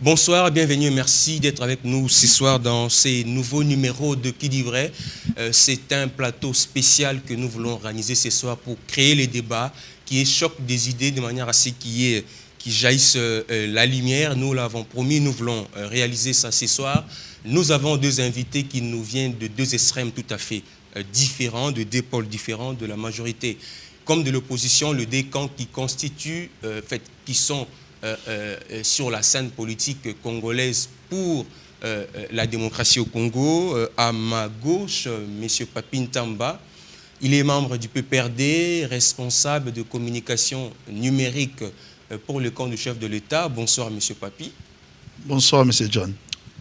Bonsoir, bienvenue et merci d'être avec nous ce soir dans ces nouveaux numéros de Qui dit vrai. C'est un plateau spécial que nous voulons organiser ce soir pour créer les débats qui échoquent des idées de manière à ce qui jaillisse la lumière. Nous l'avons promis, nous voulons réaliser ça ce soir. Nous avons deux invités qui nous viennent de deux extrêmes tout à fait différents, de deux pôles différents, de la majorité comme de l'opposition, le décan qui constitue, qui sont sur la scène politique congolaise pour la démocratie au Congo. À ma gauche, M. Papi Tamba, il est membre du PPRD, responsable de communication numérique pour le camp du chef de l'État. Bonsoir, M. Papi. Bonsoir, M. John.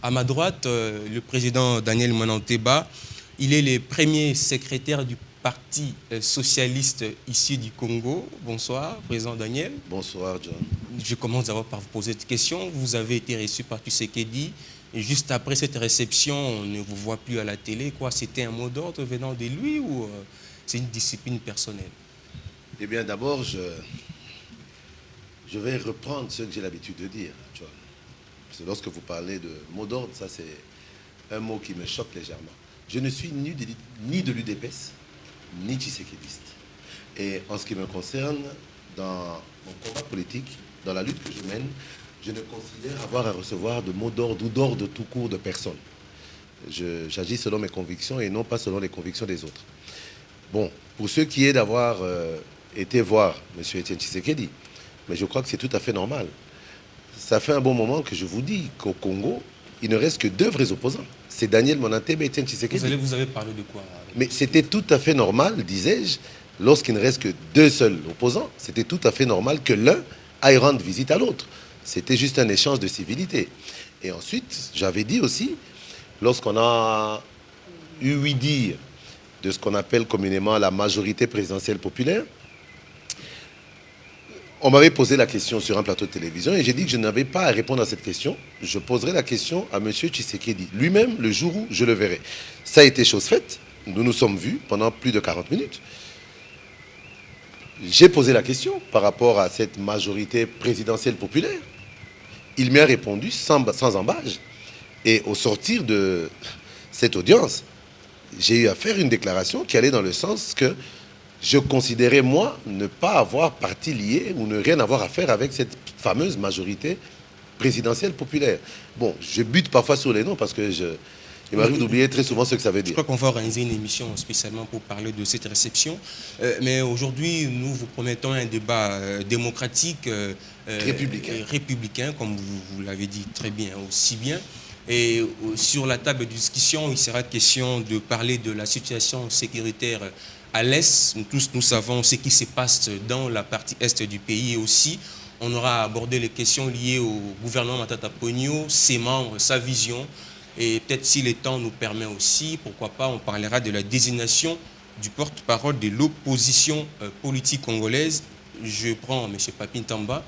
À ma droite, le président Daniel Monanteba, il est le premier secrétaire du Parti socialiste ici du Congo. Bonsoir, président Daniel. Bonsoir, John. Je commence d'abord par vous poser cette question. Vous avez été reçu par Tshisekedi. Et juste après cette réception, on ne vous voit plus à la télé. Quoi, c'était un mot d'ordre venant de lui ou c'est une discipline personnelle? Eh bien, d'abord, je vais reprendre ce que j'ai l'habitude de dire, John. Parce que lorsque vous parlez de mot d'ordre, ça c'est un mot qui me choque légèrement. Je ne suis ni de l'UDPS, ni tshisekidiste. Et en ce qui me concerne, dans mon combat politique, dans la lutte que je mène, je ne considère avoir à recevoir de mots d'ordre ou d'ordre tout court de personne. J'agis selon mes convictions et non pas selon les convictions des autres. Bon, pour ce qui est d'avoir été voir M. Etienne Tshisekedi, mais je crois que c'est tout à fait normal. Ça fait un bon moment que je vous dis qu'au Congo, il ne reste que deux vrais opposants. C'est Daniel Monanteba et Etienne Tshisekedi. Vous avez parlé de quoi? Mais c'était tout à fait normal, disais-je, lorsqu'il ne reste que deux seuls opposants, c'était tout à fait normal que l'un aille rendre visite à l'autre. C'était juste un échange de civilité. Et ensuite, j'avais dit aussi, lorsqu'on a eu ouï dire de ce qu'on appelle communément la majorité présidentielle populaire, on m'avait posé la question sur un plateau de télévision et j'ai dit que je n'avais pas à répondre à cette question. Je poserai la question à M. Tshisekedi lui-même le jour où je le verrai. Ça a été chose faite. Nous nous sommes vus pendant plus de 40 minutes. J'ai posé la question par rapport à cette majorité présidentielle populaire. Il m'a répondu sans embâche. Et au sortir de cette audience, j'ai eu à faire une déclaration qui allait dans le sens que je considérais, moi, ne pas avoir parti lié ou ne rien avoir à faire avec cette fameuse majorité présidentielle populaire. Bon, je bute parfois sur les noms parce que il m'arrive d'oublier très souvent ce que ça veut dire. Je crois qu'on va organiser une émission spécialement pour parler de cette réception. Mais aujourd'hui, nous vous promettons un débat démocratique, républicain, comme vous l'avez dit très bien, aussi bien. Et sur la table de discussion, il sera question de parler de la situation sécuritaire à l'Est. Tous nous savons ce qui se passe dans la partie Est du pays aussi. On aura abordé les questions liées au gouvernement Matata Ponyo, ses membres, sa vision. Et peut-être si le temps nous permet aussi, pourquoi pas, on parlera de la désignation du porte-parole de l'opposition politique congolaise. Je prends M. Papi Tamba.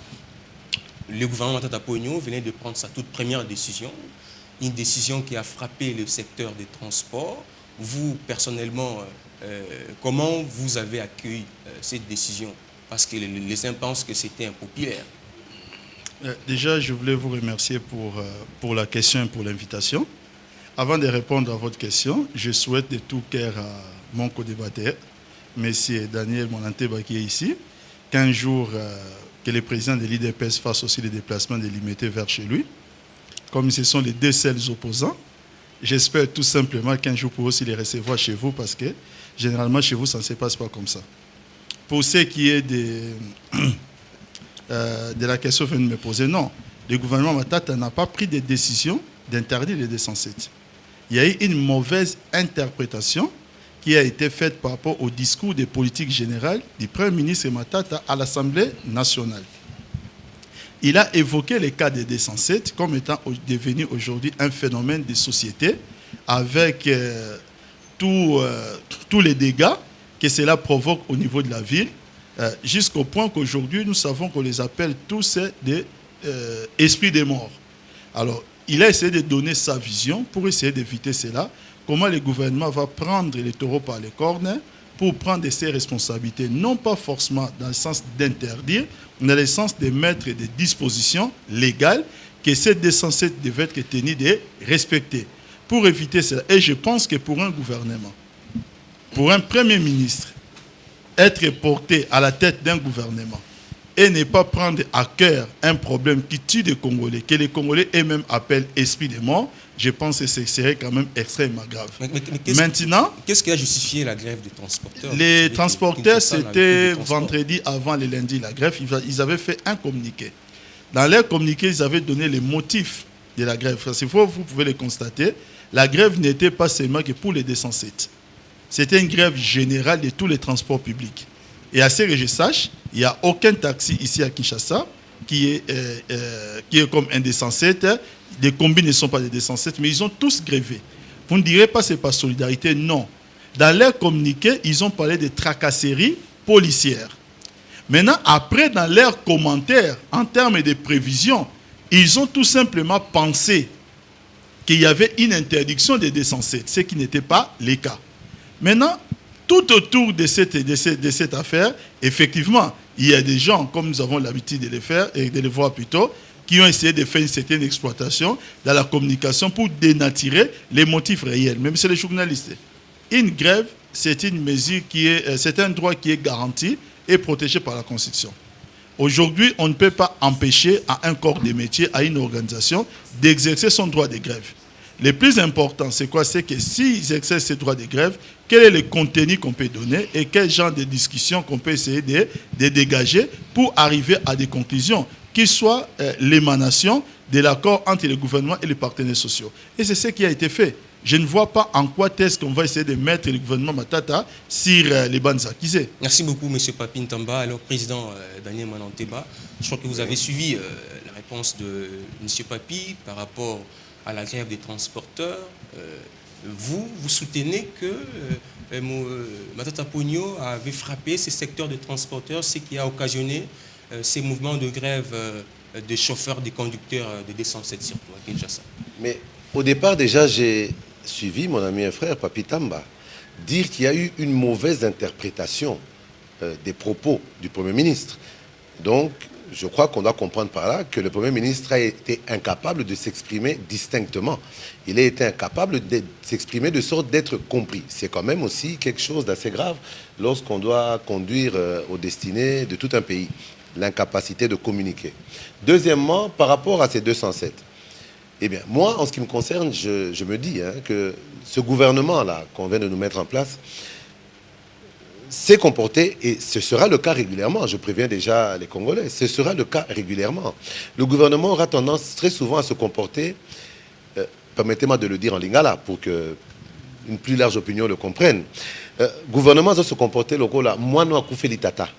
Le gouvernement Matata Ponyo venait de prendre sa toute première décision. Une décision qui a frappé le secteur des transports. Vous, personnellement, comment vous avez accueilli cette décision? Parce que les uns pensent que c'était impopulaire. Déjà, je voulais vous remercier pour la question et pour l'invitation. Avant de répondre à votre question, je souhaite de tout cœur à mon co-débatteur, M. Daniel Monanteba, qui est ici, qu'un jour, que le président de l'IDPS fasse aussi les déplacements délimités vers chez lui. Comme ce sont les deux seuls opposants, j'espère tout simplement qu'un jour, vous pourrez aussi les recevoir chez vous, parce que généralement, chez vous, ça ne se passe pas comme ça. Pour ce qui est de la question que vous venez de me poser, non. Le gouvernement Matata n'a pas pris de décision d'interdire les 207. Il y a eu une mauvaise interprétation qui a été faite par rapport au discours de politique générale du Premier ministre Matata à l'Assemblée nationale. Il a évoqué le cas des 207 comme étant devenu aujourd'hui un phénomène de société avec tous les dégâts que cela provoque au niveau de la ville, jusqu'au point qu'aujourd'hui, nous savons qu'on les appelle tous des esprits des morts. Alors, il a essayé de donner sa vision pour essayer d'éviter cela. Comment le gouvernement va prendre les taureaux par les cornes pour prendre ses responsabilités, non pas forcément dans le sens d'interdire, mais dans le sens de mettre des dispositions légales que ces 207 devaient être tenus de respecter. Pour éviter cela, et je pense que pour un gouvernement, pour un premier ministre, être porté à la tête d'un gouvernement et ne pas prendre à cœur un problème qui tue des Congolais, que les Congolais eux-mêmes appellent esprit de mort, je pense que ce serait quand même extrêmement grave. Maintenant, qu'est-ce qui a justifié la grève des transporteurs? Les transporteurs, c'était vendredi avant le lundi, la grève, ils avaient fait un communiqué. Dans leur communiqué, ils avaient donné les motifs de la grève. Vous pouvez le constater, la grève n'était pas seulement que pour les 207. C'était une grève générale de tous les transports publics. Et à ce que je sache, il n'y a aucun taxi ici à Kinshasa qui est comme un 207. Les combis ne sont pas des 207, mais ils ont tous grévé. Vous ne direz pas que ce n'est pas solidarité, non. Dans leur communiqué, ils ont parlé de tracasseries policières. Maintenant, après, dans leurs commentaires, en termes de prévisions, ils ont tout simplement pensé qu'il y avait une interdiction des 207, ce qui n'était pas le cas. Maintenant, tout autour de cette affaire, effectivement, il y a des gens, comme nous avons l'habitude de le faire, et de le voir plutôt, qui ont essayé de faire une certaine exploitation dans la communication pour dénaturer les motifs réels, même c'est les journalistes. Une grève, c'est une mesure c'est un droit qui est garanti et protégé par la Constitution. Aujourd'hui, on ne peut pas empêcher à un corps de métier, à une organisation, d'exercer son droit de grève. Le plus important, c'est quoi? C'est que s'ils exercent ce droit de grève, quel est le contenu qu'on peut donner et quel genre de discussion qu'on peut essayer de dégager pour arriver à des conclusions qui soient l'émanation de l'accord entre le gouvernement et les partenaires sociaux. Et c'est ce qui a été fait. Je ne vois pas en quoi est-ce qu'on va essayer de mettre le gouvernement Matata sur les bandes accusées. Merci beaucoup, M. Papi Ntamba. Alors, Président Daniel Mananteba, je crois que vous avez suivi la réponse de M. Papi par rapport à la grève des transporteurs. Vous soutenez que Matata Ponyo avait frappé ces secteurs de transporteurs, ce qui a occasionné ces mouvements de grève des chauffeurs, des conducteurs des 207 surtout à Kinshasa. Mais au départ, déjà, j'ai suivi mon ami et frère Papi Tamba dire qu'il y a eu une mauvaise interprétation des propos du Premier ministre. Donc, je crois qu'on doit comprendre par là que le Premier ministre a été incapable de s'exprimer distinctement. Il a été incapable de s'exprimer de sorte d'être compris. C'est quand même aussi quelque chose d'assez grave lorsqu'on doit conduire aux destinées de tout un pays. L'incapacité de communiquer. Deuxièmement, par rapport à ces 207, eh bien, moi, en ce qui me concerne, je me dis que ce gouvernement-là qu'on vient de nous mettre en place s'est comporté, et ce sera le cas régulièrement, je préviens déjà les Congolais, ce sera le cas régulièrement. Le gouvernement aura tendance très souvent à se comporter, permettez-moi de le dire en lingala, pour qu'une plus large opinion le comprenne. Le gouvernement doit se comporter, le là, moi, non, Koufeli Tata,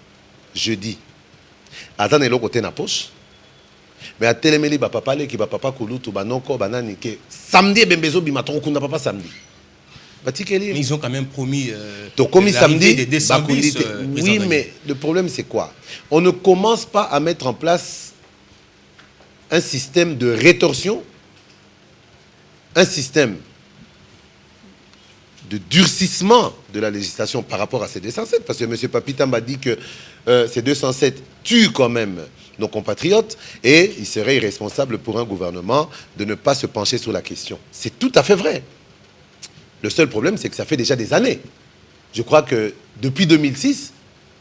je dis, Azan est le côté na poche, mais à téléméli, papa qui va papa Kouloutou, banoko, banani, que samedi, bembezo, bimatron, kunda papa samedi. Mais ils ont quand même promis samedi des 200 bus, oui, mais le problème c'est quoi? On ne commence pas à mettre en place un système de rétorsion, un système de durcissement de la législation par rapport à ces 207, parce que M. Papitam m'a dit que ces 207 tuent quand même nos compatriotes et il serait irresponsable pour un gouvernement de ne pas se pencher sur la question. C'est tout à fait vrai. Le seul problème, c'est que ça fait déjà des années. Je crois que depuis 2006,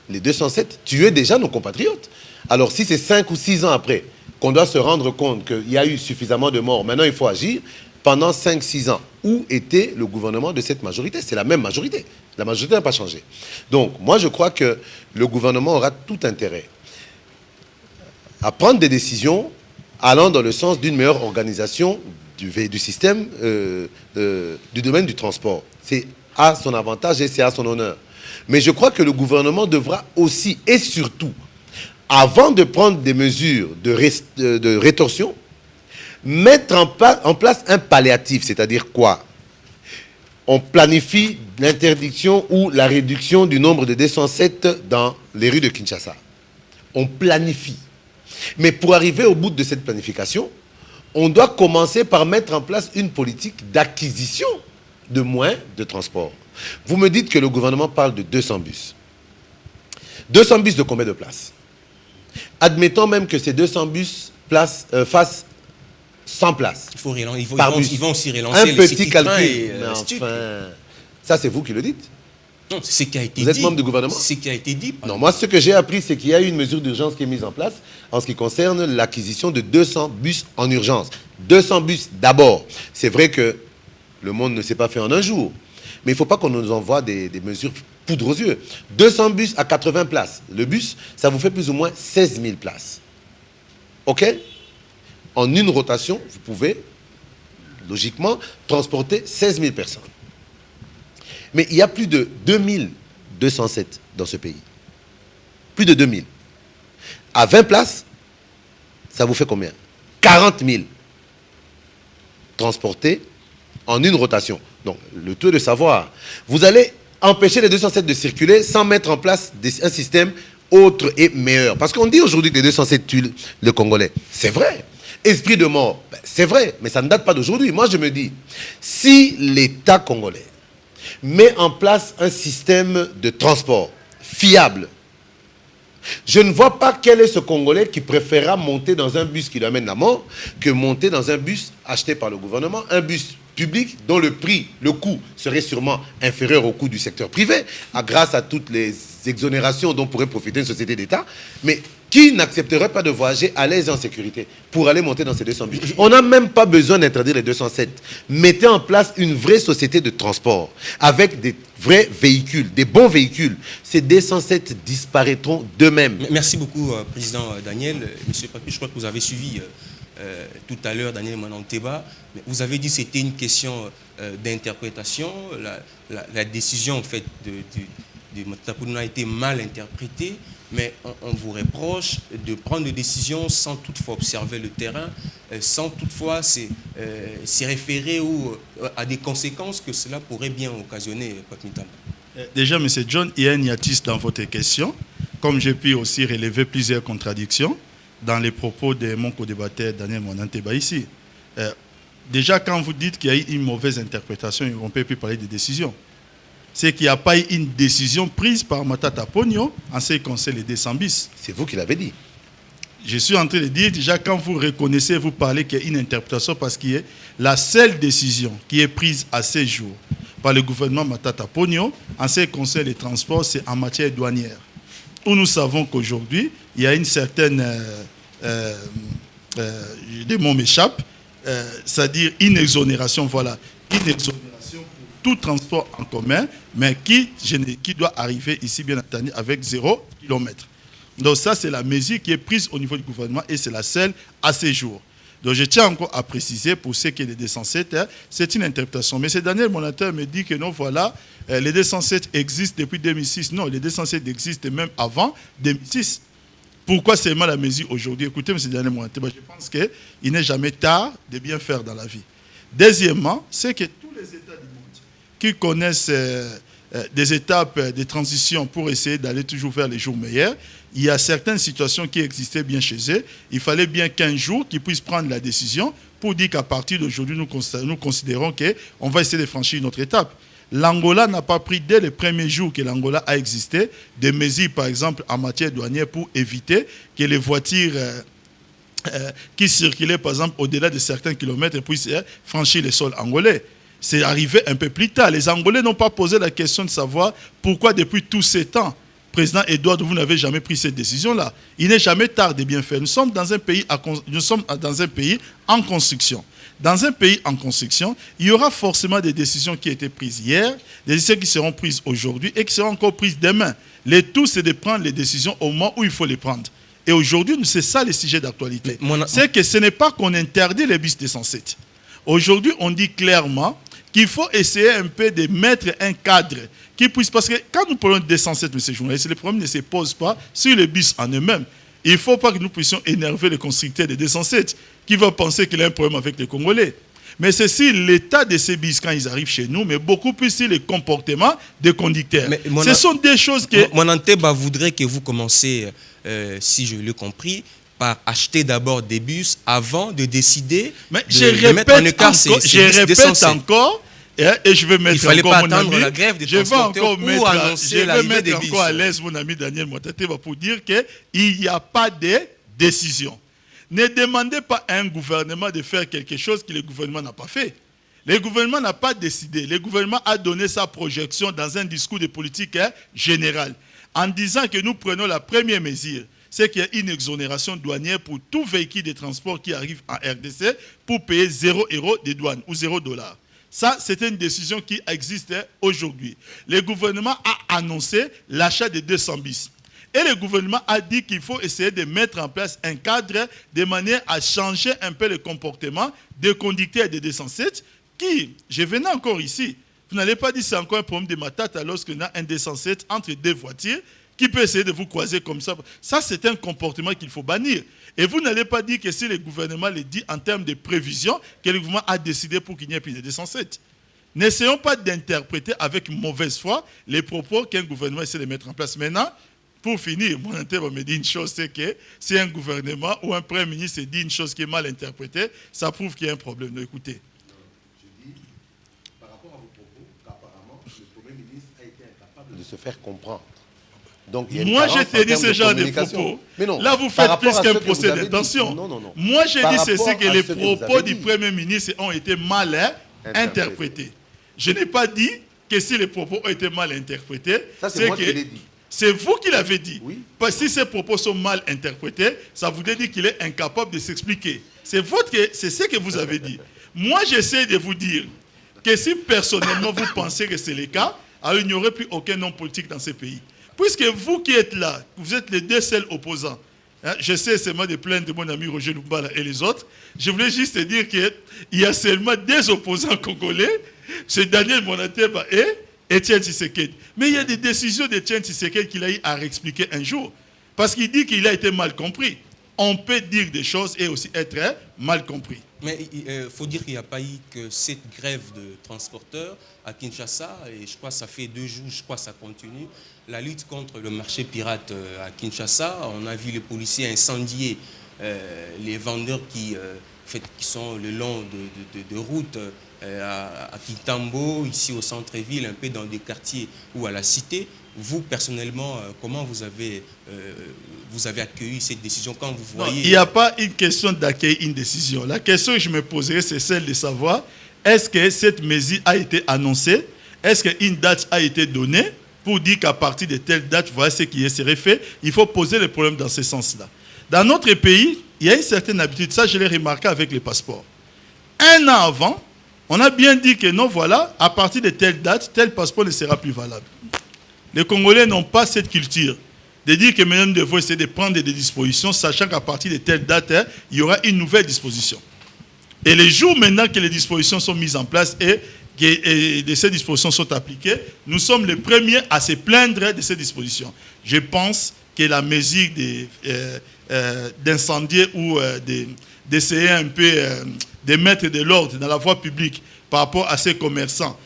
les 207 tuaient déjà nos compatriotes. Alors si c'est 5 ou 6 ans après qu'on doit se rendre compte qu'il y a eu suffisamment de morts, maintenant il faut agir, pendant 5-6 ans, où était le gouvernement de cette majorité? C'est la même majorité. La majorité n'a pas changé. Donc moi je crois que le gouvernement aura tout intérêt à prendre des décisions allant dans le sens d'une meilleure organisation du système du domaine du transport. C'est à son avantage et c'est à son honneur. Mais je crois que le gouvernement devra aussi et surtout, avant de prendre des mesures de rétorsion, mettre en place un palliatif, c'est-à-dire quoi? On planifie l'interdiction ou la réduction du nombre de 207 dans les rues de Kinshasa. On planifie. Mais pour arriver au bout de cette planification, on doit commencer par mettre en place une politique d'acquisition de moyens de transport. Vous me dites que le gouvernement parle de 200 bus. 200 bus de combien de places? Admettons même que ces 200 bus fassent 100 places. Il faut relancer, Par bus. ils vont aussi relancer Un le petit City Train calcul. et Mais Stuc. enfin, ça c'est vous qui le dites. Non, c'est ce qui a été dit. Vous êtes membre du gouvernement? C'est ce qui a été dit. Non, moi ce que j'ai appris, c'est qu'il y a eu une mesure d'urgence qui est mise en place en ce qui concerne l'acquisition de 200 bus en urgence. 200 bus d'abord. C'est vrai que le monde ne s'est pas fait en un jour. Mais il ne faut pas qu'on nous envoie des mesures poudre aux yeux. 200 bus à 80 places. Le bus, ça vous fait plus ou moins 16 000 places. OK? En une rotation, vous pouvez, logiquement, transporter 16 000 personnes. Mais il y a plus de 2207 dans ce pays. Plus de 2000. À 20 places, ça vous fait combien? 40 000 transportés en une rotation. Donc, le tout est de savoir. Vous allez empêcher les 207 de circuler sans mettre en place un système autre et meilleur. Parce qu'on dit aujourd'hui que les 207 tuent le Congolais. C'est vrai. Esprit de mort, ben, c'est vrai, mais ça ne date pas d'aujourd'hui. Moi, je me dis, si l'État congolais met en place un système de transport fiable, je ne vois pas quel est ce Congolais qui préférera monter dans un bus qui lui amène la mort que monter dans un bus acheté par le gouvernement, un bus public dont le prix, le coût serait sûrement inférieur au coût du secteur privé, grâce à toutes les exonérations dont pourrait profiter une société d'État, mais qui n'accepterait pas de voyager à l'aise et en sécurité pour aller monter dans ces 200 bus? On n'a même pas besoin d'interdire les 207. Mettez en place une vraie société de transport avec des vrais véhicules, des bons véhicules. Ces 207 disparaîtront d'eux-mêmes. Merci beaucoup, Président Daniel. Monsieur Papi, je crois que vous avez suivi tout à l'heure Daniel Mananteba. Vous avez dit que c'était une question d'interprétation. La décision en fait, de Matapounou a été mal interprétée, mais on vous reproche de prendre des décisions sans toutefois observer le terrain, sans toutefois s'y référer à des conséquences que cela pourrait bien occasionner, Papi Ntamba. Déjà, M. John, il y a un hiatus dans votre question, comme j'ai pu aussi relever plusieurs contradictions dans les propos de mon co-débatteur Daniel Mananteba ici. Déjà, quand vous dites qu'il y a eu une mauvaise interprétation, on ne peut plus parler de décision. C'est qu'il n'y a pas eu une décision prise par Matata Ponyo en ce qui concerne les 200 bis. C'est vous qui l'avez dit. Je suis en train de dire, déjà, quand vous reconnaissez, vous parlez qu'il y a une interprétation parce qu'il y a la seule décision qui est prise à ces jours par le gouvernement Matata Ponyo en ce qui concerne les transports, c'est en matière douanière. Où nous savons qu'aujourd'hui, il y a une certaine... des mots m'échappent, c'est-à-dire une exonération, voilà. Une exonération pour tout transport en commun, mais qui doit arriver ici, bien entendu, avec 0 km. Donc ça, c'est la mesure qui est prise au niveau du gouvernement et c'est la seule à ces jours. Donc je tiens encore à préciser pour ceux qui sont les 207, c'est une interprétation. Mais c'est Daniel Monateur me dit que non, voilà, les 207 existent depuis 2006. Non, les 207 existent même avant 2006. Pourquoi seulement la mesure aujourd'hui? Écoutez, M. Daniel Monateur, je pense qu'il n'est jamais tard de bien faire dans la vie. Deuxièmement, c'est que tous les États du monde qui connaissent des étapes de transition pour essayer d'aller toujours vers les jours meilleurs, il y a certaines situations qui existaient bien chez eux. Il fallait bien qu'un jour qu'ils puissent prendre la décision pour dire qu'à partir d'aujourd'hui, nous considérons qu'on va essayer de franchir une autre étape. L'Angola n'a pas pris dès les premiers jours que l'Angola a existé des mesures, par exemple, en matière douanière pour éviter que les voitures qui circulaient, par exemple, au-delà de certains kilomètres puissent franchir les sols angolais. C'est arrivé un peu plus tard. Les Angolais n'ont pas posé la question de savoir pourquoi depuis tous ces temps, Président Edouard, vous n'avez jamais pris cette décision-là. Il n'est jamais tard de bien faire. Nous sommes dans un pays en construction. Dans un pays en construction, il y aura forcément des décisions qui ont été prises hier, des décisions qui seront prises aujourd'hui et qui seront encore prises demain. Le tout, c'est de prendre les décisions au moment où il faut les prendre. Et aujourd'hui, c'est ça le sujet d'actualité. C'est que ce n'est pas qu'on interdit les bus 207. Aujourd'hui, on dit clairement qu'il faut essayer un peu de mettre un cadre qui puisse... Parce que quand nous parlons de 207, M. journaliste, le problème ne se pose pas sur les bus en eux-mêmes. Il ne faut pas que nous puissions énerver le constructeur de 207 qui va penser qu'il a un problème avec les Congolais. Mais c'est sur l'état de ces bus quand ils arrivent chez nous, mais beaucoup plus sur le comportement des conducteurs. Ce sont des choses que... Mananteba voudrait que vous commenciez, si je l'ai compris, par acheter d'abord des bus avant de décider de mettre en écart ces bus 207. Encore, et je vais mettre il fallait encore pas mon attendre ami, la grève des je vais transporteurs encore pour mettre, annoncer l'arrivée des bus. Encore à l'aise mon ami Daniel Motateba pour dire qu'il n'y a pas de décision. Ne demandez pas à un gouvernement de faire quelque chose que le gouvernement n'a pas fait. Le gouvernement n'a pas décidé. Le gouvernement a donné sa projection dans un discours de politique générale en disant que nous prenons la première mesure, c'est qu'il y a une exonération douanière pour tout véhicule de transport qui arrive en RDC pour payer 0 € de douane ou 0 $. Ça, c'est une décision qui existe aujourd'hui. Le gouvernement a annoncé l'achat de 200 bis. Et le gouvernement a dit qu'il faut essayer de mettre en place un cadre de manière à changer un peu le comportement des conducteurs de 207 qui, je venais encore ici, vous n'allez pas dire que c'est encore un problème de matata lorsqu'on a un 207 entre deux voitures qui peut essayer de vous croiser comme ça. Ça, c'est un comportement qu'il faut bannir. Et vous n'allez pas dire que si le gouvernement le dit en termes de prévision, que le gouvernement a décidé pour qu'il n'y ait plus de 207. N'essayons pas d'interpréter avec mauvaise foi les propos qu'un gouvernement essaie de mettre en place. Maintenant, pour finir, mon intérêt me dit une chose, c'est que si un gouvernement ou un premier ministre dit une chose qui est mal interprétée, ça prouve qu'il y a un problème. Donc, écoutez. Je dis, par rapport à vos propos, qu'apparemment, le Premier ministre a été incapable de se faire comprendre. Donc, moi, je t'ai dit ce genre de propos. Mais non, là, vous faites plus qu'un procès d'intention. Non. Moi, j'ai dit ceci, que les propos du Premier ministre ont été mal interprétés. Je n'ai pas dit que si les propos ont été mal interprétés, c'est moi qui l'ai dit. C'est vous qui l'avez dit. Oui. Parce que si ces propos sont mal interprétés, ça voudrait dire qu'il est incapable de s'expliquer. C'est ce que vous avez dit. Moi, j'essaie de vous dire que si personnellement vous pensez que c'est le cas, alors il n'y aurait plus aucun homme politique dans ce pays. Puisque vous qui êtes là, vous êtes les deux seuls opposants. Hein, j'essaie seulement de plaindre de mon ami Roger Lumbala et les autres. Je voulais juste dire qu'il y a seulement des opposants congolais. C'est Daniel Monateba et Etienne Tshisekedi. Mais il y a des décisions d'Etienne Tshisekedi qu'il a eu à réexpliquer un jour. Parce qu'il dit qu'il a été mal compris. On peut dire des choses et aussi être mal compris. Mais il faut dire qu'il n'y a pas eu que cette grève de transporteurs à Kinshasa, et je crois que ça fait 2 jours, je crois que ça continue. La lutte contre le marché pirate à Kinshasa, on a vu les policiers incendier les vendeurs qui sont le long de routes à Kitambo, ici au centre-ville, un peu dans des quartiers ou à la cité. Vous, personnellement, comment vous avez accueilli cette décision quand vous voyez... Non, il n'y a pas une question d'accueillir une décision. La question que je me poserai, c'est celle de savoir, est-ce que cette mesure a été annoncée? Est-ce qu'une date a été donnée pour dire qu'à partir de telle date, voilà ce qui serait fait? Il faut poser le problème dans ce sens-là. Dans notre pays, il y a une certaine habitude, ça je l'ai remarqué avec les passeports. 1 an avant, on a bien dit que non, voilà, à partir de telle date, tel passeport ne sera plus valable. Les Congolais n'ont pas cette culture de dire que maintenant nous devons essayer de prendre des dispositions, sachant qu'à partir de telle date, il y aura une nouvelle disposition. Et les jours maintenant que les dispositions sont mises en place et que ces dispositions sont appliquées, nous sommes les premiers à se plaindre de ces dispositions. Je pense que la mesure d'incendier ou d'essayer un peu de mettre de l'ordre dans la voie publique par rapport à ces commerçants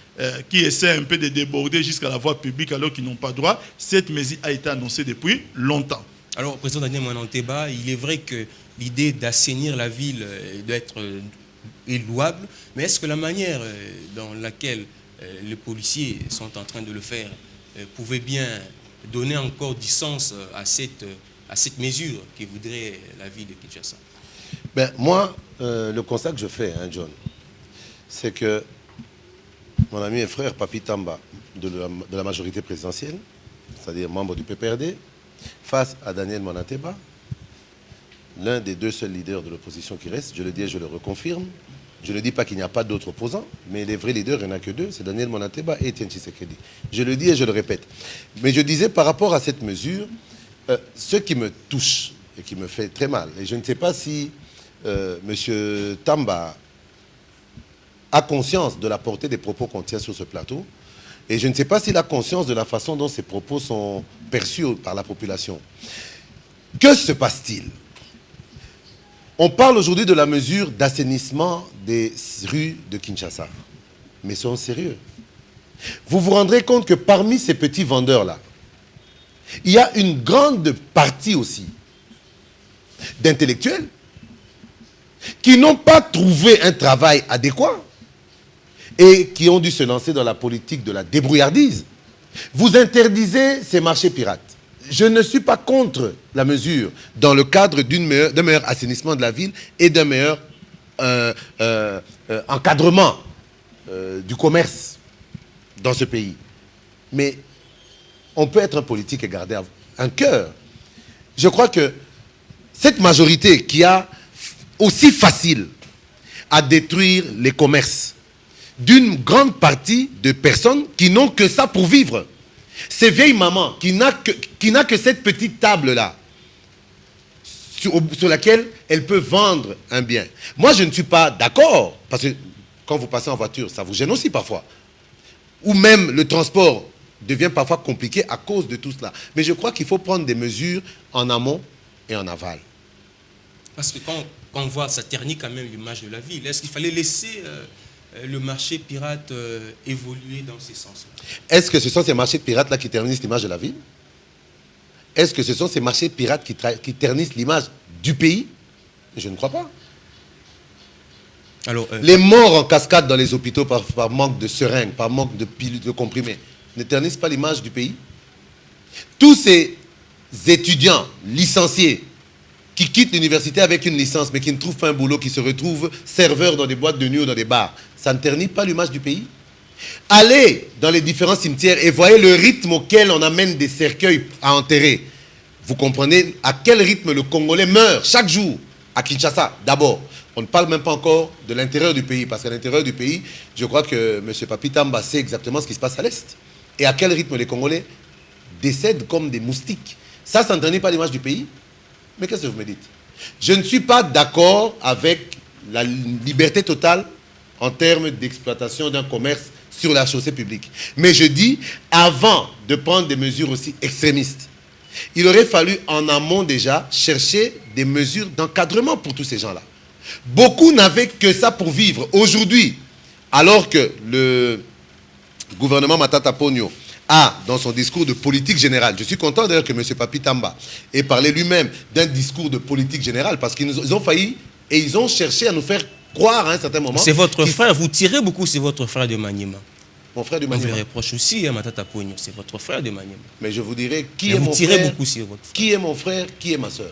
qui essaient un peu de déborder jusqu'à la voie publique alors qu'ils n'ont pas droit, cette mesure a été annoncée depuis longtemps. Alors, Président Daniel Monateba, il est vrai que l'idée d'assainir la ville doit être louable, mais est-ce que la manière dans laquelle les policiers sont en train de le faire pouvait bien donner encore du sens à cette mesure qui voudrait la ville de Kinshasa? Ben, moi, le constat que je fais, John, c'est que mon ami et frère Papi Tamba, de la majorité présidentielle, c'est-à-dire membre du PPRD, face à Daniel Monateba, l'un des 2 seuls leaders de l'opposition qui reste, je le dis et je le reconfirme. Je ne dis pas qu'il n'y a pas d'autres opposants, mais les vrais leaders, il n'y en a que 2, c'est Daniel Monateba et Etienne Tshisekedi. Je le dis et je le répète. Mais je disais par rapport à cette mesure, ce qui me touche et qui me fait très mal, et je ne sais pas si M. Tamba a conscience de la portée des propos qu'on tient sur ce plateau, et je ne sais pas s'il a conscience de la façon dont ces propos sont perçus par la population. Que se passe-t-il? On parle aujourd'hui de la mesure d'assainissement des rues de Kinshasa. Mais soyons sérieux. Vous vous rendrez compte que parmi ces petits vendeurs-là, il y a une grande partie aussi d'intellectuels qui n'ont pas trouvé un travail adéquat et qui ont dû se lancer dans la politique de la débrouillardise. Vous interdisez ces marchés pirates. je ne suis pas contre la mesure dans le cadre d'un meilleur assainissement de la ville et d'un meilleur encadrement du commerce dans ce pays. Mais on peut être un politique et garder un cœur. Je crois que cette majorité qui a aussi facile à détruire les commerces d'une grande partie de personnes qui n'ont que ça pour vivre. Ces vieilles mamans qui n'a que cette petite table-là sur laquelle elle peut vendre un bien. Moi, je ne suis pas d'accord, parce que quand vous passez en voiture, ça vous gêne aussi parfois. Ou même le transport devient parfois compliqué à cause de tout cela. Mais je crois qu'il faut prendre des mesures en amont et en aval. Parce que quand on voit, ça ternit quand même l'image de la ville. Est-ce qu'il fallait laisser le marché pirate évoluer dans ces sens-là? Est-ce que ce sont ces marchés pirates-là qui ternissent l'image de la ville? Est-ce que ce sont ces marchés pirates qui ternissent l'image du pays? Je ne crois pas. Alors, les morts en cascade dans les hôpitaux par manque de seringues, par manque de pilules, de comprimés, ne ternissent pas l'image du pays? Tous ces étudiants licenciés qui quittent l'université avec une licence mais qui ne trouvent pas un boulot, qui se retrouvent serveurs dans des boîtes de nuit ou dans des bars, ça ne ternit pas l'image du pays? Allez dans les différents cimetières et voyez le rythme auquel on amène des cercueils à enterrer. Vous comprenez à quel rythme le Congolais meurt chaque jour à Kinshasa, d'abord. On ne parle même pas encore de l'intérieur du pays, parce qu'à l'intérieur du pays, je crois que M. Papi Tamba sait exactement ce qui se passe à l'Est. Et à quel rythme les Congolais décèdent comme des moustiques. Ça ne ternit pas l'image du pays? Mais qu'est-ce que vous me dites? Je ne suis pas d'accord avec la liberté totale en termes d'exploitation d'un commerce sur la chaussée publique. Mais je dis, avant de prendre des mesures aussi extrémistes, il aurait fallu en amont déjà chercher des mesures d'encadrement pour tous ces gens-là. Beaucoup n'avaient que ça pour vivre. Aujourd'hui, alors que le gouvernement Matata Ponyo a, dans son discours de politique générale, je suis content d'ailleurs que M. Papi Tamba ait parlé lui-même d'un discours de politique générale, parce qu'ils ont failli et ils ont cherché à nous faire croire à un certain moment... C'est votre frère, vous tirez beaucoup, c'est votre frère de Maniema. Mon frère de Maniema. On vous reproche aussi à Matata Ponyo, c'est votre frère de Maniema. Mais je vous dirais, qui Mais est vous mon tirez frère, beaucoup sur votre frère. qui est mon frère, qui est ma soeur?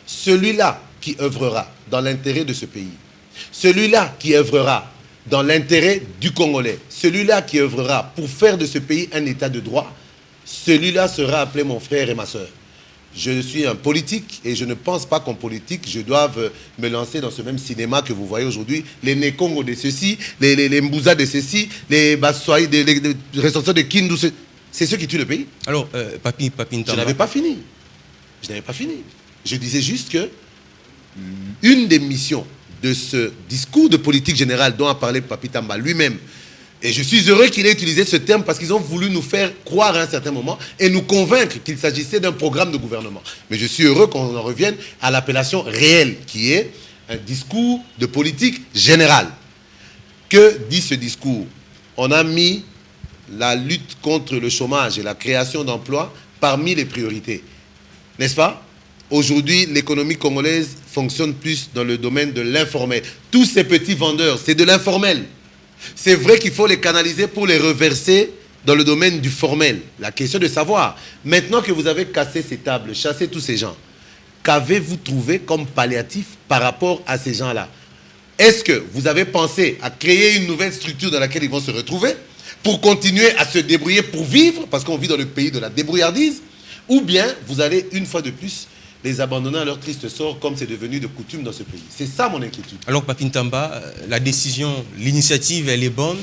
Celui-là qui œuvrera dans l'intérêt de ce pays, celui-là qui œuvrera dans l'intérêt du Congolais, celui-là qui œuvrera pour faire de ce pays un état de droit, celui-là sera appelé mon frère et ma soeur. Je suis un politique et je ne pense pas qu'en politique, je doive me lancer dans ce même cinéma que vous voyez aujourd'hui. Les Nekongo de ceci, les Mbouza de ceci, les Bassoaï, les ressortissants de Kindu, c'est ceux qui tuent le pays. Alors, Papi Ntamba. Je n'avais pas fini. Je n'avais pas fini. Je disais juste que une des missions de ce discours de politique générale dont a parlé Papi Tamba lui-même, et je suis heureux qu'il ait utilisé ce terme parce qu'ils ont voulu nous faire croire à un certain moment et nous convaincre qu'il s'agissait d'un programme de gouvernement. Mais je suis heureux qu'on en revienne à l'appellation réelle qui est un discours de politique générale. Que dit ce discours? On a mis la lutte contre le chômage et la création d'emplois parmi les priorités. N'est-ce pas? Aujourd'hui, l'économie congolaise fonctionne plus dans le domaine de l'informel. Tous ces petits vendeurs, c'est de l'informel. C'est vrai qu'il faut les canaliser pour les reverser dans le domaine du formel. La question de savoir, maintenant que vous avez cassé ces tables, chassé tous ces gens, qu'avez-vous trouvé comme palliatif par rapport à ces gens-là? Est-ce que vous avez pensé à créer une nouvelle structure dans laquelle ils vont se retrouver pour continuer à se débrouiller pour vivre, parce qu'on vit dans le pays de la débrouillardise, ou bien vous allez une fois de plus les abandonner à leur triste sort comme c'est devenu de coutume dans ce pays? C'est ça mon inquiétude. Alors, Papi Ntamba, la décision, l'initiative, elle est bonne,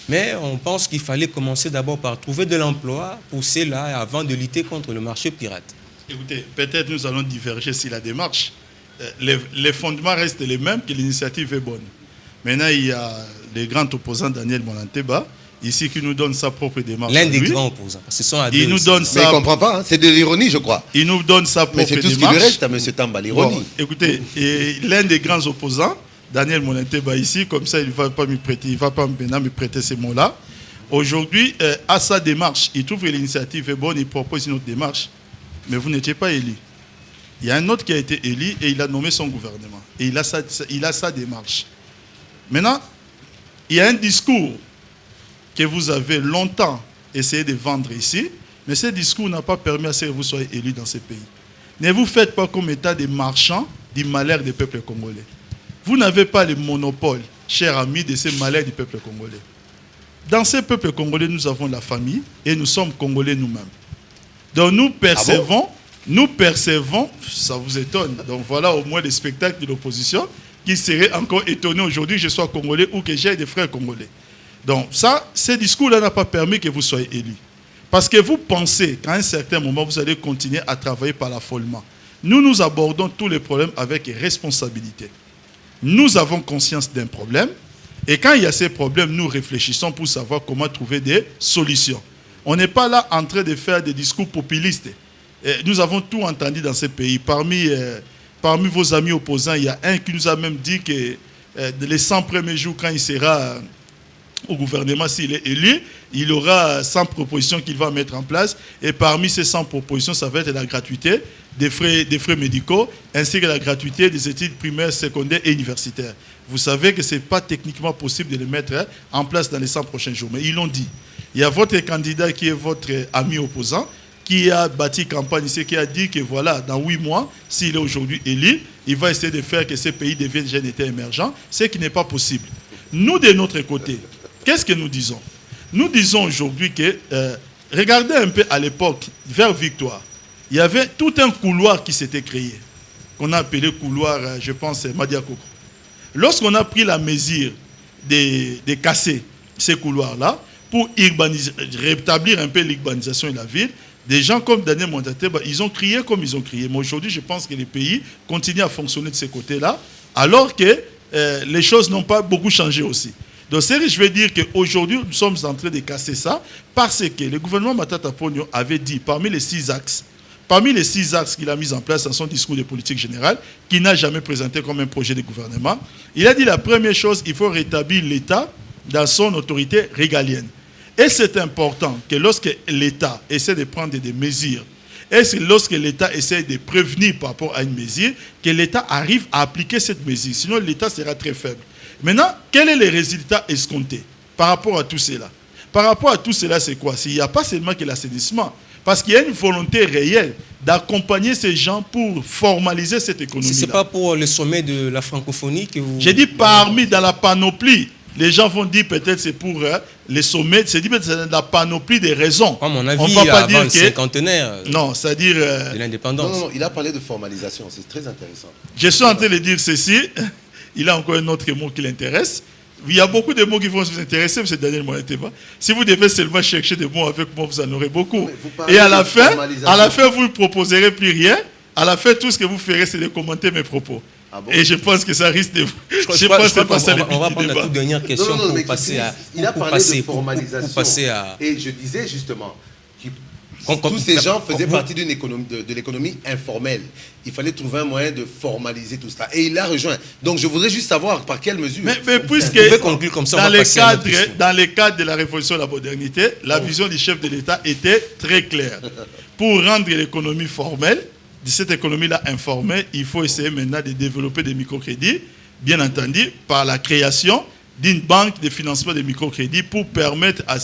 mais on pense qu'il fallait commencer d'abord par trouver de l'emploi, pousser là, avant de lutter contre le marché pirate. Écoutez, peut-être nous allons diverger sur la démarche. Les fondements restent les mêmes, que l'initiative est bonne. Maintenant, il y a le grand opposant Daniel Monanteba, ici, qui nous donne sa propre démarche. L'un des grands opposants. Ce sont à il nous donne Mais il ne comprend pas, hein? C'est de l'ironie, je crois. Il nous donne sa propre Mais c'est tout ce qui démarche. lui reste à M. Tamba, l'ironie. Bon, écoutez, l'un des grands opposants, Daniel Monanteba ici, comme ça, il ne va pas me prêter, il va pas maintenant me prêter ces mots-là. Aujourd'hui, à sa démarche, il trouve que l'initiative est bonne, il propose une autre démarche, mais vous n'étiez pas élu. Il y a un autre qui a été élu et il a nommé son gouvernement. Et il a sa démarche. Maintenant, il y a un discours que vous avez longtemps essayé de vendre ici, Mais ce discours n'a pas permis à ce que vous soyez élus dans ce pays. Ne vous faites pas comme état des marchands du malheur des peuples congolais. Vous n'avez pas le monopole, chers amis, de ces malheurs du peuple congolais. Dans ce peuple congolais, nous avons la famille et nous sommes congolais nous-mêmes. Donc nous percevons, ça vous étonne. Donc voilà au moins des spectacles de l'opposition qui seraient encore étonnés aujourd'hui que je sois congolais ou que j'ai des frères congolais. Donc ça, ce discours-là n'a pas permis que vous soyez élus. Parce que vous pensez qu'à un certain moment, vous allez continuer à travailler par l'affolement. Nous abordons tous les problèmes avec responsabilité. Nous avons conscience d'un problème. Et quand il y a ces problèmes, nous réfléchissons pour savoir comment trouver des solutions. On n'est pas là en train de faire des discours populistes. Et nous avons tout entendu dans ce pays. Parmi vos amis opposants, il y a un qui nous a même dit que les 100 premiers jours, quand il sera au gouvernement, s'il est élu, il aura 100 propositions qu'il va mettre en place. Et parmi ces 100 propositions, ça va être la gratuité des frais médicaux, ainsi que la gratuité des études primaires, secondaires et universitaires. Vous savez que ce n'est pas techniquement possible de les mettre en place dans les 100 prochains jours. Mais ils l'ont dit. Il y a votre candidat qui est votre ami opposant, qui a bâti campagne ici, qui a dit que voilà, dans 8 mois, s'il est aujourd'hui élu, il va essayer de faire que ces pays deviennent déjà un État émergent, ce qui n'est pas possible. Nous, de notre côté, qu'est-ce que nous disons? Nous disons aujourd'hui que, regardez un peu à l'époque, vers Victoire, il y avait tout un couloir qui s'était créé, qu'on a appelé couloir, je pense, Madiakoko. Lorsqu'on a pris la mesure de casser ces couloirs-là, pour rétablir un peu l'urbanisation et la ville, des gens comme Daniel Mondaté, ils ont crié comme ils ont crié. Mais aujourd'hui, je pense que les pays continuent à fonctionner de ce côté-là, alors que les choses n'ont pas beaucoup changé aussi. Donc, je veux dire qu'aujourd'hui, nous sommes en train de casser ça, parce que le gouvernement Matata Ponyo avait dit, parmi les 6 axes qu'il a mis en place dans son discours de politique générale, qu'il n'a jamais présenté comme un projet de gouvernement, il a dit la première chose, il faut rétablir l'État dans son autorité régalienne. Et c'est important que lorsque l'État essaie de prendre des mesures, et lorsque l'État essaie de prévenir par rapport à une mesure, que l'État arrive à appliquer cette mesure. Sinon, l'État sera très faible. Maintenant, quel est le résultat escompté par rapport à tout cela? Par rapport à tout cela, c'est quoi? Il n'y a pas seulement que l'assainissement. Parce qu'il y a une volonté réelle d'accompagner ces gens pour formaliser cette économie-là. Ce n'est pas pour le sommet de la francophonie que vous... J'ai dit parmi, dans la panoplie. Les gens vont dire peut-être c'est pour les sommets, c'est dit peut-être c'est la panoplie des raisons. À mon avis, on va pas dire le cinquantenaire non, c'est-à-dire de l'indépendance. Non, il a parlé de formalisation, c'est très intéressant. Je suis en train de dire ceci, il a encore un autre mot qui l'intéresse. Il y a beaucoup de mots qui vont vous intéresser, M. Daniel Moyeteba. Si vous devez seulement chercher des mots avec moi, vous en aurez beaucoup. Et à la fin, vous ne proposerez plus rien. À la fin, tout ce que vous ferez, c'est de commenter mes propos. Ah bon? Et je pense que ça risque de... On va prendre la toute dernière question pour passer à... Il a parlé de formalisation. Et je disais justement... Tous ces gens faisaient partie de l'économie informelle. Il fallait trouver un moyen de formaliser tout cela. Et il l'a rejoint. Donc je voudrais juste savoir par quelle mesure. Mais puisque comme ça, dans les cadres de la révolution de la modernité, la vision du chef de l'État était très claire. Pour rendre l'économie formelle, de cette économie-là informelle, il faut essayer maintenant de développer des microcrédits, bien entendu, par la création d'une banque de financement des microcrédits pour permettre à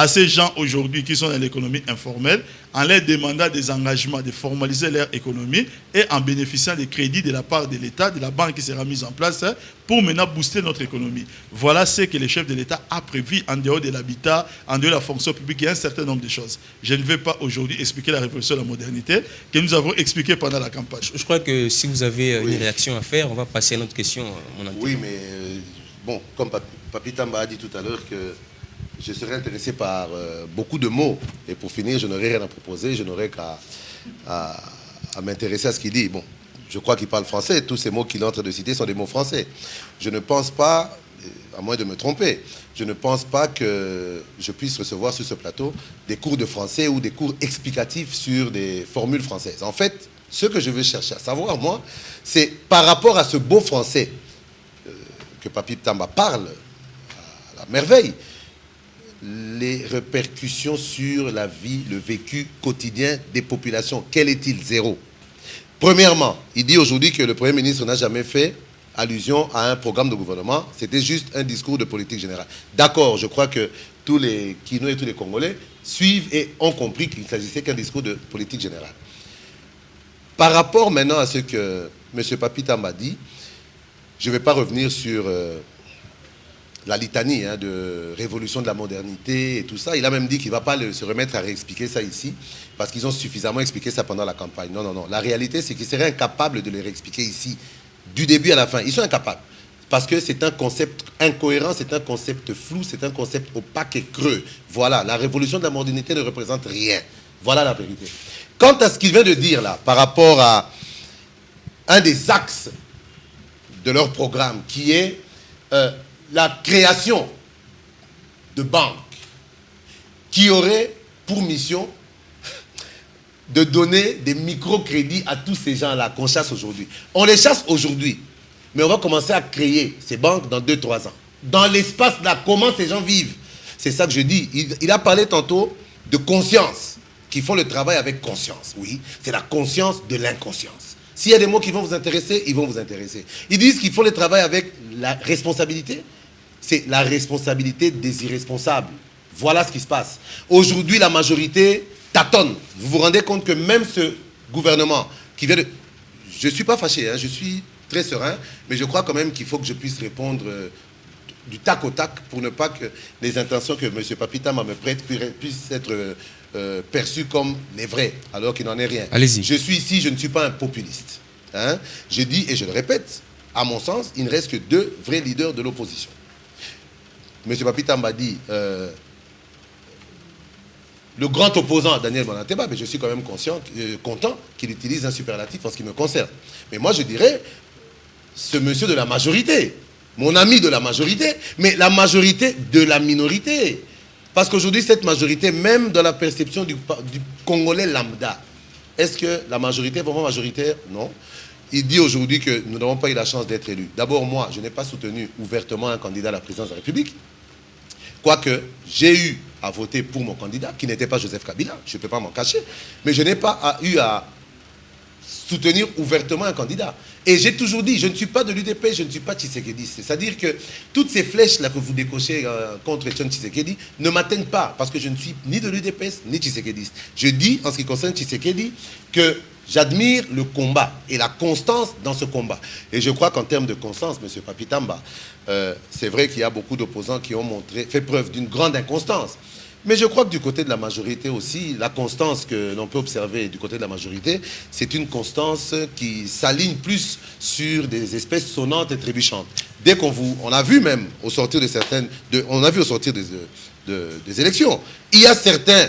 ces gens aujourd'hui qui sont dans l'économie informelle, en leur demandant des engagements de formaliser leur économie et en bénéficiant des crédits de la part de l'État, de la banque qui sera mise en place pour maintenant booster notre économie. Voilà ce que le chef de l'État a prévu en dehors de l'habitat, en dehors de la fonction publique. Il y a un certain nombre de choses. Je ne vais pas aujourd'hui expliquer la révolution de la modernité que nous avons expliqué pendant la campagne. Je crois que si vous avez une réaction à faire, on va passer à notre question. Oui, mais bon, comme Papi Tamba a dit tout à l'heure que je serais intéressé par beaucoup de mots. Et pour finir, je n'aurais rien à proposer. Je n'aurais qu'à m'intéresser à ce qu'il dit. Bon, je crois qu'il parle français. Tous ces mots qu'il est en train de citer sont des mots français. Je ne pense pas, à moins de me tromper, je ne pense pas que je puisse recevoir sur ce plateau des cours de français ou des cours explicatifs sur des formules françaises. En fait, ce que je veux chercher à savoir, moi, c'est par rapport à ce beau français que Papi Tamba parle à la merveille, les répercussions sur la vie, le vécu quotidien des populations. Quel est-il? Zéro. Premièrement, il dit aujourd'hui que le Premier ministre n'a jamais fait allusion à un programme de gouvernement, c'était juste un discours de politique générale. D'accord, je crois que tous les Kinois et tous les Congolais suivent et ont compris qu'il ne s'agissait qu'un discours de politique générale. Par rapport maintenant à ce que M. Papita m'a dit, je ne vais pas revenir sur la litanie de révolution de la modernité et tout ça. Il a même dit qu'il ne va pas se remettre à réexpliquer ça ici, parce qu'ils ont suffisamment expliqué ça pendant la campagne. Non, non, non. La réalité, c'est qu'ils seraient incapables de le réexpliquer ici, du début à la fin. Ils sont incapables. Parce que c'est un concept incohérent, c'est un concept flou, c'est un concept opaque et creux. Voilà, la révolution de la modernité ne représente rien. Voilà la vérité. Quant à ce qu'il vient de dire là, par rapport à un des axes de leur programme, qui est la création de banques qui auraient pour mission de donner des microcrédits à tous ces gens-là qu'on chasse aujourd'hui. On les chasse aujourd'hui, mais on va commencer à créer ces banques dans 2-3 ans. Dans l'espace là, comment ces gens vivent? C'est ça que je dis. Il a parlé tantôt de conscience, qui font le travail avec conscience. Oui, c'est la conscience de l'inconscience. S'il y a des mots qui vont vous intéresser, ils vont vous intéresser. Ils disent qu'ils font le travail avec la responsabilité. C'est la responsabilité des irresponsables. Voilà ce qui se passe. Aujourd'hui, la majorité tâtonne. Vous vous rendez compte que même ce gouvernement qui vient de... Je ne suis pas fâché, je suis très serein, mais je crois quand même qu'il faut que je puisse répondre du tac au tac pour ne pas que les intentions que M. Papita me prête puissent être perçues comme les vraies, alors qu'il n'en est rien. Allez-y. Je suis ici, je ne suis pas un populiste. Je dis, et je le répète, à mon sens, il ne reste que 2 vrais leaders de l'opposition. M. Papita m'a dit, le grand opposant, Daniel Bonateba, mais je suis quand même content qu'il utilise un superlatif en ce qui me concerne. Mais moi, je dirais, ce monsieur de la majorité, mon ami de la majorité, mais la majorité de la minorité. Parce qu'aujourd'hui, cette majorité, même dans la perception du Congolais lambda, est-ce que la majorité est vraiment majoritaire? Non. Il dit aujourd'hui que nous n'avons pas eu la chance d'être élus. D'abord, moi, je n'ai pas soutenu ouvertement un candidat à la présidence de la République. Quoique, j'ai eu à voter pour mon candidat, qui n'était pas Joseph Kabila, je ne peux pas m'en cacher, mais je n'ai pas eu à soutenir ouvertement un candidat. Et j'ai toujours dit, je ne suis pas de l'UDP, je ne suis pas Tshisekedi. C'est-à-dire que toutes ces flèches-là que vous décochez contre Etienne Tshisekedi ne m'atteignent pas, parce que je ne suis ni de l'UDP, ni Tshisekediste. Je dis, en ce qui concerne Tshisekedi, que j'admire le combat et la constance dans ce combat. Et je crois qu'en termes de constance, M. Papitamba, c'est vrai qu'il y a beaucoup d'opposants qui ont fait preuve d'une grande inconstance. Mais je crois que du côté de la majorité aussi, la constance que l'on peut observer du côté de la majorité, c'est une constance qui s'aligne plus sur des espèces sonnantes et trébuchantes. Dès on a vu même au sortir de certaines, on a vu au sortir des élections, il y a certains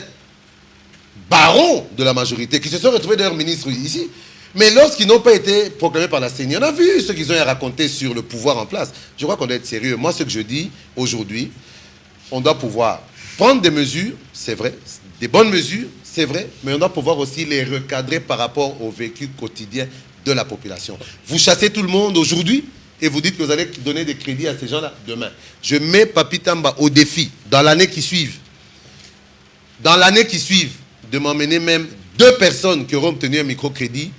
barons de la majorité qui se sont retrouvés d'ailleurs ministres ici, mais lorsqu'ils n'ont pas été proclamés par la CENI, on a vu ce qu'ils ont à raconter sur le pouvoir en place. Je crois qu'on doit être sérieux. Moi, ce que je dis aujourd'hui, on doit pouvoir prendre des mesures, c'est vrai, des bonnes mesures, c'est vrai, mais on doit pouvoir aussi les recadrer par rapport au vécu quotidien de la population. Vous chassez tout le monde aujourd'hui et vous dites que vous allez donner des crédits à ces gens-là demain. Je mets Papitamba au défi, dans l'année qui suit, de m'emmener même 2 personnes qui auront obtenu un microcrédit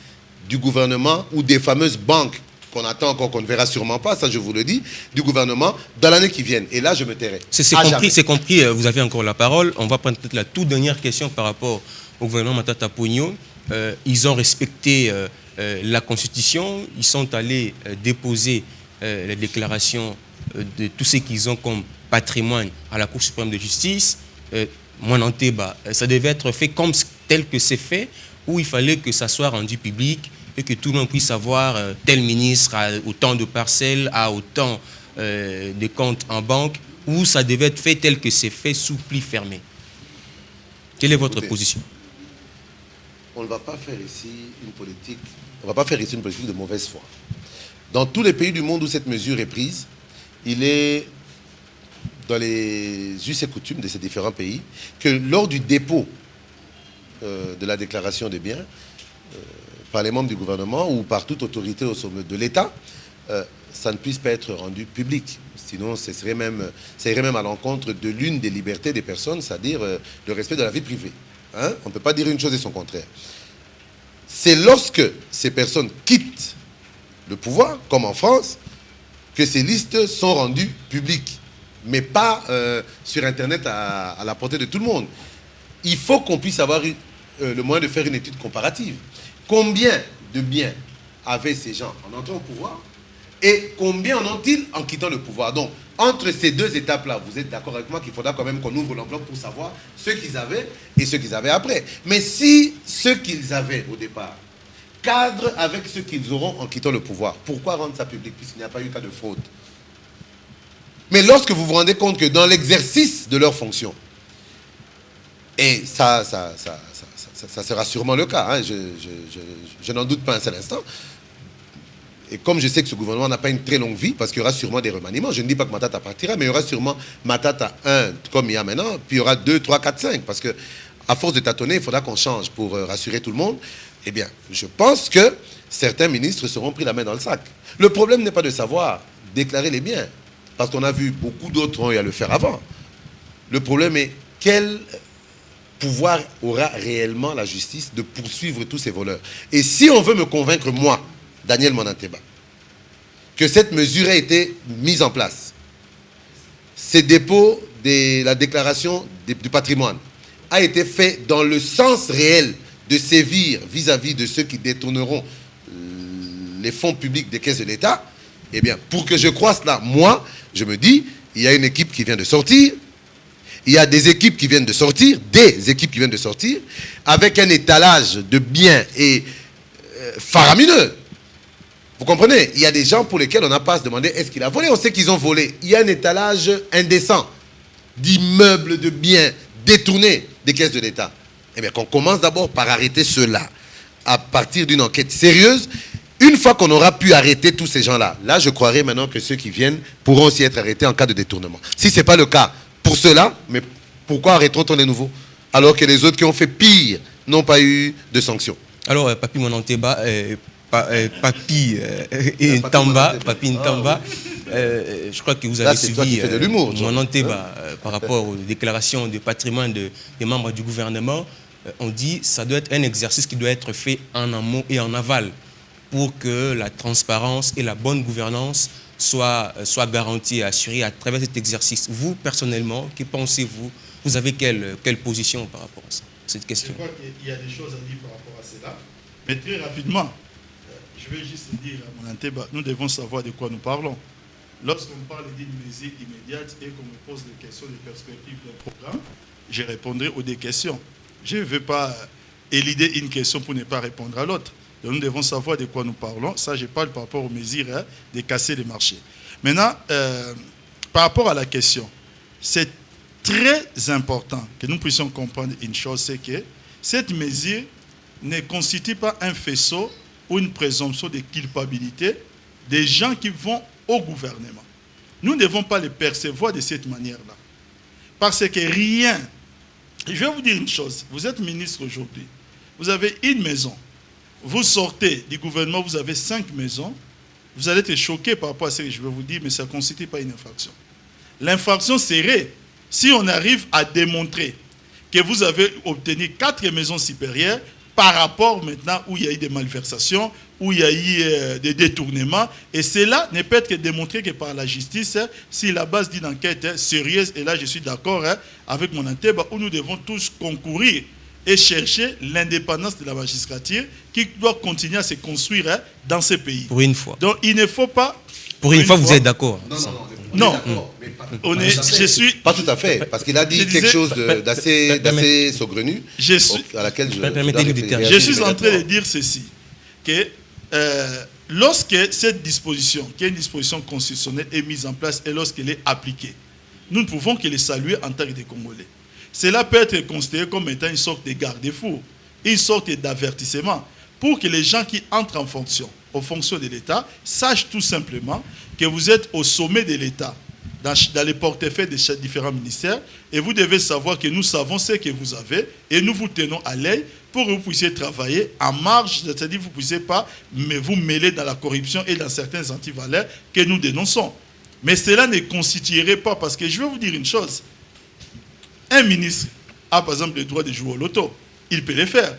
du gouvernement ou des fameuses banques qu'on attend encore, qu'on ne verra sûrement pas, ça je vous le dis, du gouvernement, dans l'année qui vient. Et là, je me tairai. C'est compris, vous avez encore la parole. On va prendre peut-être la toute dernière question par rapport au gouvernement Matata Ponyo. Ils ont respecté la Constitution, ils sont allés déposer la déclaration de tout ce qu'ils ont comme patrimoine à la Cour suprême de justice. Moinanteba, ça devait être fait comme tel que c'est fait, où il fallait que ça soit rendu public et que tout le monde puisse savoir tel ministre a autant de parcelles, a autant de comptes en banque, ou ça devait être fait tel que c'est fait sous pli fermé. Quelle est votre position? On ne va pas faire ici une politique, de mauvaise foi. Dans tous les pays du monde où cette mesure est prise, il est dans les us et coutumes de ces différents pays que lors du dépôt de la déclaration des biens, par les membres du gouvernement ou par toute autorité au sommet de l'État, ça ne puisse pas être rendu public. Sinon, ça irait même à l'encontre de l'une des libertés des personnes, c'est-à-dire le respect de la vie privée. On ne peut pas dire une chose et son contraire. C'est lorsque ces personnes quittent le pouvoir, comme en France, que ces listes sont rendues publiques, mais pas sur Internet à la portée de tout le monde. Il faut qu'on puisse avoir le moyen de faire une étude comparative. Combien de biens avaient ces gens en entrant au pouvoir et combien en ont-ils en quittant le pouvoir? Donc, entre ces deux étapes-là, vous êtes d'accord avec moi qu'il faudra quand même qu'on ouvre l'enveloppe pour savoir ce qu'ils avaient et ce qu'ils avaient après. Mais si ce qu'ils avaient au départ cadre avec ce qu'ils auront en quittant le pouvoir, pourquoi rendre ça public puisqu'il n'y a pas eu cas de fraude? Mais lorsque vous vous rendez compte que dans l'exercice de leurs fonctions, et ça sera sûrement le cas, hein, je n'en doute pas un seul instant, et comme je sais que ce gouvernement n'a pas une très longue vie, parce qu'il y aura sûrement des remaniements, je ne dis pas que Matata partira, mais il y aura sûrement Matata 1, comme il y a maintenant, puis il y aura 2, 3, 4, 5, parce que à force de tâtonner, il faudra qu'on change pour rassurer tout le monde. Eh bien, je pense que certains ministres seront pris la main dans le sac. Le problème n'est pas de savoir déclarer les biens, parce qu'on a vu beaucoup d'autres ont eu à le faire avant. Le problème est quel pouvoir aura réellement la justice de poursuivre tous ces voleurs. Et si on veut me convaincre, moi, Daniel Monanteba, que cette mesure a été mise en place, ces dépôts de la déclaration du patrimoine a été fait dans le sens réel de sévir vis-à-vis de ceux qui détourneront les fonds publics des caisses de l'État, eh bien, pour que je croie cela, moi, je me dis, il y a une équipe qui vient de sortir, il y a des équipes qui viennent de sortir, avec un étalage de biens et faramineux. Vous comprenez? Il y a des gens pour lesquels on n'a pas à se demander est-ce qu'il a volé. On sait qu'ils ont volé. Il y a un étalage indécent d'immeubles, de biens détournés des caisses de l'État. Eh bien, qu'on commence d'abord par arrêter cela à partir d'une enquête sérieuse. Une fois qu'on aura pu arrêter tous ces gens-là, là, je croirais maintenant que ceux qui viennent pourront aussi être arrêtés en cas de détournement. Si ce n'est pas le cas pour ceux-là, mais pourquoi arrêteront-on les nouveaux alors que les autres qui ont fait pire n'ont pas eu de sanctions? Alors, Papi Monanteba, Papi Ntamba, je crois que vous avez suivi Monanteba par rapport aux déclarations de patrimoine des membres du gouvernement. On dit que ça doit être un exercice qui doit être fait en amont et en aval pour que la transparence et la bonne gouvernance soient garanties et assurées à travers cet exercice. Vous, personnellement, que pensez-vous? Vous avez quelle position par rapport à cette question? Je crois qu'il y a des choses à dire par rapport à cela. Mais très rapidement, je vais juste dire à Monanteba, nous devons savoir de quoi nous parlons. Lorsqu'on parle d'une mesure immédiate et qu'on me pose des questions de perspective d'un programme, je répondrai aux deux questions. Je ne veux pas éluder une question pour ne pas répondre à l'autre. Donc nous devons savoir de quoi nous parlons. Ça, je parle par rapport aux mesures de casser les marchés. Maintenant, par rapport à la question, c'est très important que nous puissions comprendre une chose, c'est que cette mesure ne constitue pas un faisceau ou une présomption de culpabilité des gens qui vont au gouvernement. Nous ne devons pas les percevoir de cette manière-là. Parce que rien... Je vais vous dire une chose. Vous êtes ministre aujourd'hui. Vous avez une maison. Vous sortez du gouvernement, vous avez 5 maisons. Vous allez être choqué par rapport à ce que je vais vous dire, mais ça ne constitue pas une infraction. L'infraction serait, si on arrive à démontrer que vous avez obtenu 4 maisons supérieures par rapport maintenant où il y a eu des malversations, où il y a eu des détournements, et cela ne peut être démontré que par la justice si la base d'une enquête sérieuse, et là je suis d'accord avec Monanteba, où nous devons tous concourir et chercher l'indépendance de la magistrature qui doit continuer à se construire dans ce pays. Pour une fois. Donc il ne faut pas... Pour une fois, vous êtes d'accord? Non. Je suis... Pas tout à fait, parce qu'il a dit quelque chose d'assez saugrenu, à laquelle je suis en train de dire ceci, que lorsque cette disposition, qui est une disposition constitutionnelle, est mise en place et lorsqu'elle est appliquée, nous ne pouvons que les saluer en tant que des Congolais. Cela peut être considéré comme étant une sorte de garde-fou, une sorte d'avertissement, pour que les gens qui entrent en fonction, aux fonctions de l'État, sachent tout simplement que vous êtes au sommet de l'État, dans les portefeuilles des différents ministères, et vous devez savoir que nous savons ce que vous avez, et nous vous tenons à l'œil pour que vous puissiez travailler en marge, c'est-à-dire que vous ne puissiez pas vous mêler dans la corruption et dans certains antivaleurs que nous dénonçons. Mais cela ne constituerait pas, parce que je vais vous dire une chose, un ministre a par exemple le droit de jouer au loto, il peut le faire.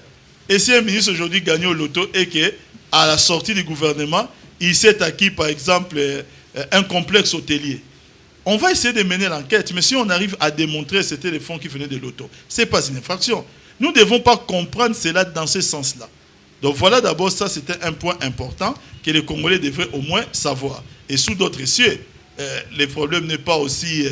Et si un ministre aujourd'hui gagne au loto et qu'à la sortie du gouvernement, il s'est acquis par exemple un complexe hôtelier. On va essayer de mener l'enquête, mais si on arrive à démontrer que c'était les fonds qui venaient de l'auto, ce n'est pas une infraction. Nous ne devons pas comprendre cela dans ce sens-là. Donc voilà, d'abord, ça c'était un point important que les Congolais devraient au moins savoir. Et sous d'autres cieux, les problèmes n'est pas aussi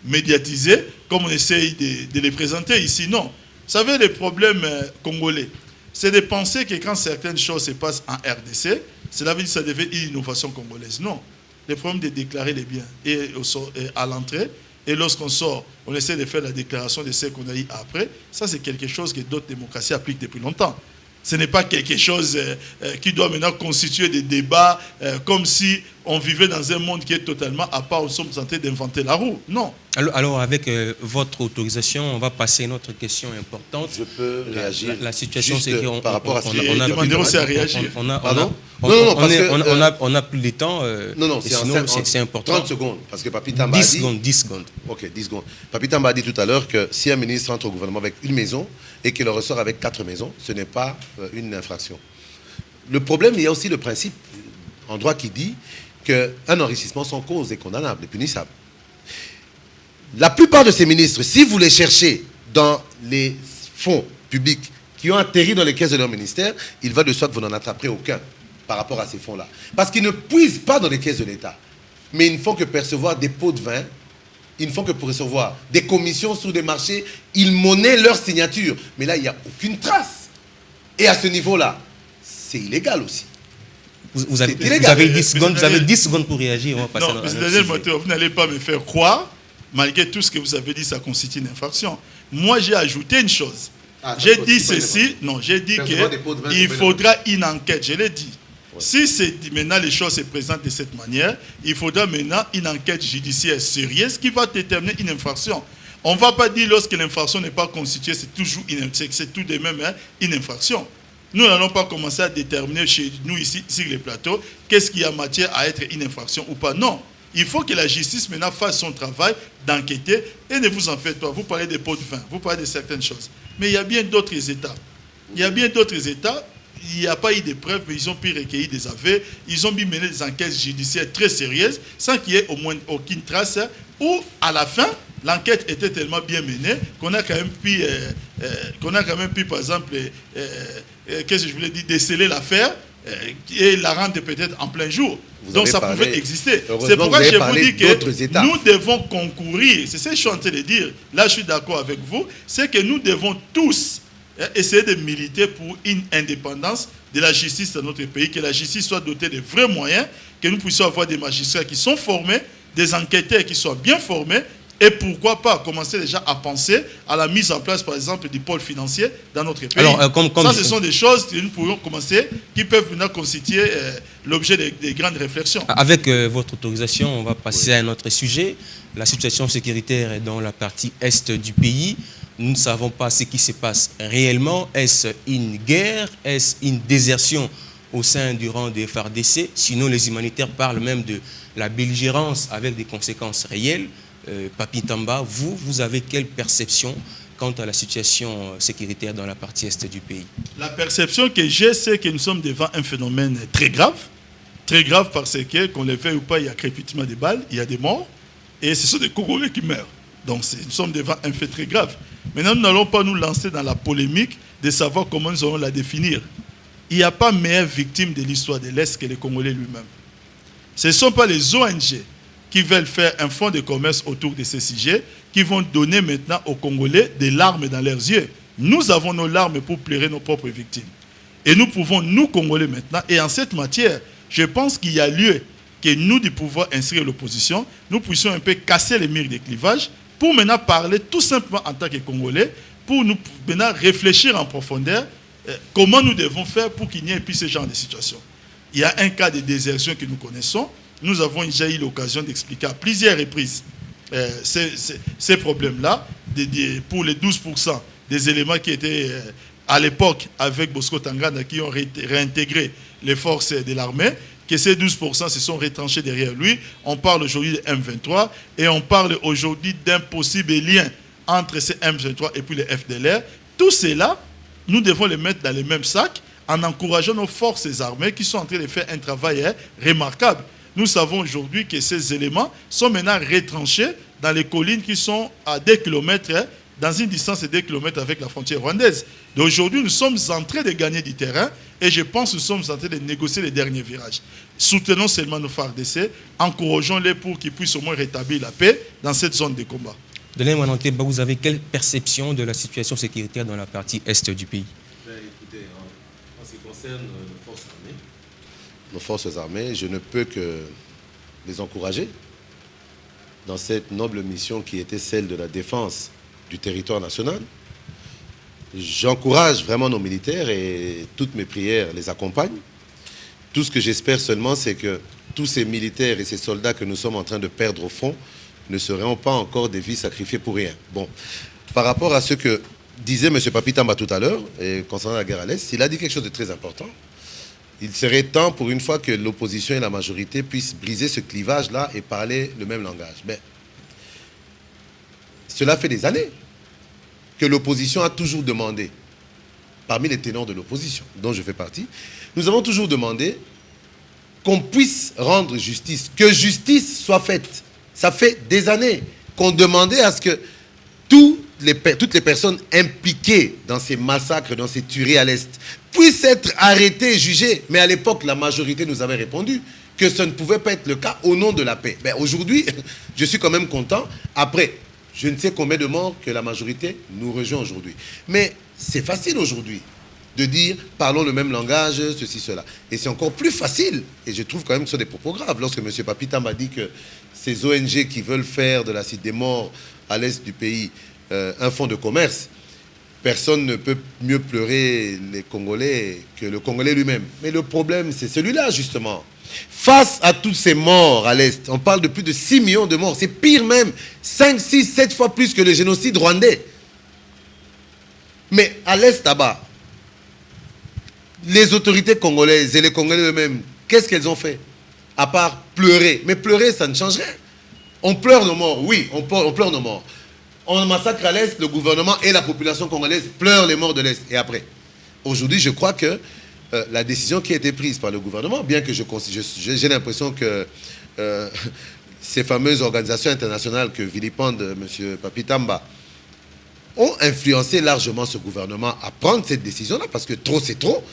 médiatisé comme on essaye de les présenter ici. Non. Vous savez, les problèmes congolais, c'est de penser que quand certaines choses se passent en RDC, cela veut dire que ça devait être une innovation congolaise. Non. Les problèmes de déclarer les biens et à l'entrée, et lorsqu'on sort, on essaie de faire la déclaration de ce qu'on a eu après. Ça, c'est quelque chose que d'autres démocraties appliquent depuis longtemps. Ce n'est pas quelque chose qui doit maintenant constituer des débats comme si on vivait dans un monde qui est totalement à part, nous sommes en train d'inventer la roue. Non. Alors avec votre autorisation, on va passer à une autre question importante. Je peux réagir. La situation, c'est qu'on par rapport à ce on a demandé aussi à réagir. On n'a plus de temps. Non, c'est important. 30 secondes, parce que Papi Tamba a dit... 10 secondes. Ok, 10 secondes. Papi Tamba a dit tout à l'heure que si un ministre entre au gouvernement avec une maison et qu'il ressort avec 4 maisons, ce n'est pas une infraction. Le problème, il y a aussi le principe en droit qui dit qu'un enrichissement sans cause est condamnable et punissable. La plupart de ces ministres, si vous les cherchez dans les fonds publics qui ont atterri dans les caisses de leur ministère, il va de soi que vous n'en attraperez aucun par rapport à ces fonds-là. Parce qu'ils ne puisent pas dans les caisses de l'État. Mais ils ne font que percevoir des pots de vin, ils ne font que pour recevoir des commissions sur des marchés, ils monnaient leur signature. Mais là, il n'y a aucune trace. Et à ce niveau-là, c'est illégal aussi. Vous avez 10 secondes pour réagir. On va passer non, M. Daniel Moto, vous n'allez pas me faire croire, malgré tout ce que vous avez dit, ça constitue une infraction. Moi, j'ai ajouté une chose. J'ai dit ceci, non, j'ai dit qu'il faudra une enquête, je l'ai dit. Ouais. Si maintenant les choses se présentent de cette manière, il faudra maintenant une enquête judiciaire sérieuse qui va déterminer une infraction. On ne va pas dire lorsque l'infraction n'est pas constituée, c'est toujours c'est tout de même une infraction. Nous n'allons pas commencer à déterminer chez nous ici sur les plateaux qu'est-ce qui a matière à être une infraction ou pas. Non. Il faut que la justice maintenant fasse son travail d'enquêter et ne vous en faites pas. Vous parlez des pots de vin, vous parlez de certaines choses. Mais il y a bien d'autres États. Il y a bien d'autres États. Il n'y a pas eu de preuves, mais ils ont pu recueillir des aveux. Ils ont pu mener des enquêtes judiciaires très sérieuses sans qu'il y ait au moins aucune trace. Ou à la fin, l'enquête était tellement bien menée qu'on a quand même pu, par exemple, qu'est-ce que je voulais dire, déceler l'affaire et la rendre peut-être en plein jour. Donc ça pouvait exister. C'est pourquoi je vous dis que nous devons concourir. C'est ce que je suis en train de dire. Là, je suis d'accord avec vous. C'est que nous devons tous essayer de militer pour une indépendance de la justice dans notre pays, que la justice soit dotée de vrais moyens, que nous puissions avoir des magistrats qui sont formés, des enquêteurs qui soient bien formés, et pourquoi pas commencer déjà à penser à la mise en place, par exemple, du pôle financier dans notre pays. Alors, ça, ce sont des choses que nous pourrions commencer, qui peuvent maintenant constituer l'objet des grandes réflexions. Avec votre autorisation, on va passer à un autre sujet. La situation sécuritaire est dans la partie est du pays. Nous ne savons pas ce qui se passe réellement. Est-ce une guerre? Est-ce une désertion au sein du rang des FARDC? Sinon, les humanitaires parlent même de la belligérance avec des conséquences réelles. Papi Tamba, vous avez quelle perception quant à la situation sécuritaire dans la partie est du pays? La perception que j'ai, c'est que nous sommes devant un phénomène très grave parce que, qu'on le veuille ou pas, il y a crépitement de balles, il y a des morts, et ce sont des Congolais qui meurent. Donc nous sommes devant un fait très grave. Maintenant, nous n'allons pas nous lancer dans la polémique de savoir comment nous allons la définir. Il n'y a pas meilleure victime de l'histoire de l'Est que les Congolais lui-même. Ce ne sont pas les ONG qui veulent faire un fonds de commerce autour de ces sujets, qui vont donner maintenant aux Congolais des larmes dans leurs yeux. Nous avons nos larmes pour pleurer nos propres victimes. Et nous pouvons, nous Congolais maintenant, et en cette matière, je pense qu'il y a lieu que nous, du pouvoir inscrire l'opposition, nous puissions un peu casser les murs de clivage pour maintenant parler tout simplement en tant que Congolais, pour nous maintenant réfléchir en profondeur comment nous devons faire pour qu'il n'y ait plus ce genre de situation. Il y a un cas de désertion que nous connaissons. Nous avons déjà eu l'occasion d'expliquer à plusieurs reprises ces problèmes-là, pour les 12% des éléments qui étaient à l'époque avec Bosco Tangana, qui ont réintégré les forces de l'armée, que ces 12% se sont retranchés derrière lui. On parle aujourd'hui de M23 et on parle aujourd'hui d'un possible lien entre ces M23 et puis les FDLR. Tout cela, nous devons les mettre dans les mêmes sacs en encourageant nos forces armées qui sont en train de faire un travail remarquable. Nous savons aujourd'hui que ces éléments sont maintenant retranchés dans les collines qui sont à 2 kilomètres, dans une distance de 2 kilomètres avec la frontière rwandaise. Et aujourd'hui, nous sommes en train de gagner du terrain et je pense que nous sommes en train de négocier les derniers virages. Soutenons seulement nos FARDC, encourageons-les pour qu'ils puissent au moins rétablir la paix dans cette zone de combat. Delain Wananteba, vous avez quelle perception de la situation sécuritaire dans la partie est du pays? Écoutez, en ce qui concerne nos forces armées, je ne peux que les encourager dans cette noble mission qui était celle de la défense du territoire national. J'encourage vraiment nos militaires et toutes mes prières les accompagnent. Tout ce que j'espère seulement, c'est que tous ces militaires et ces soldats que nous sommes en train de perdre au front ne seront pas encore des vies sacrifiées pour rien. Bon, par rapport à ce que disait M. Papi Tamba tout à l'heure, concernant la guerre à l'Est, il a dit quelque chose de très important. Il serait temps pour une fois que l'opposition et la majorité puissent briser ce clivage-là et parler le même langage. Mais cela fait des années que l'opposition a toujours demandé, parmi les ténors de l'opposition, dont je fais partie, nous avons toujours demandé qu'on puisse rendre justice, que justice soit faite. Ça fait des années qu'on demandait à ce que toutes les personnes impliquées dans ces massacres, dans ces tueries à l'Est, puissent être arrêtées et jugées. Mais à l'époque, la majorité nous avait répondu que ça ne pouvait pas être le cas au nom de la paix. Ben, aujourd'hui, je suis quand même content. Après, je ne sais combien de morts que la majorité nous rejoint aujourd'hui. Mais c'est facile aujourd'hui de dire, parlons le même langage, ceci, cela. Et c'est encore plus facile, et je trouve quand même que ce sont des propos graves, lorsque M. Papita m'a dit que ces ONG qui veulent faire de la Cité des Morts à l'est du pays un fonds de commerce, personne ne peut mieux pleurer les Congolais que le Congolais lui-même. Mais le problème, c'est celui-là, justement. Face à tous ces morts à l'Est, on parle de plus de 6 millions de morts. C'est pire même, 5, 6, 7 fois plus que le génocide rwandais. Mais à l'Est, là-bas, les autorités congolaises et les Congolais eux-mêmes, qu'est-ce qu'elles ont fait? À part pleurer. Mais pleurer, ça ne change rien. On pleure nos morts, oui, on pleure nos morts. On massacre à l'Est, le gouvernement et la population congolaise pleurent les morts de l'Est. Et après, aujourd'hui, je crois que la décision qui a été prise par le gouvernement, bien que j'ai l'impression que ces fameuses organisations internationales que vilipende M. Papi Tamba ont influencé largement ce gouvernement à prendre cette décision-là, parce que trop c'est trop.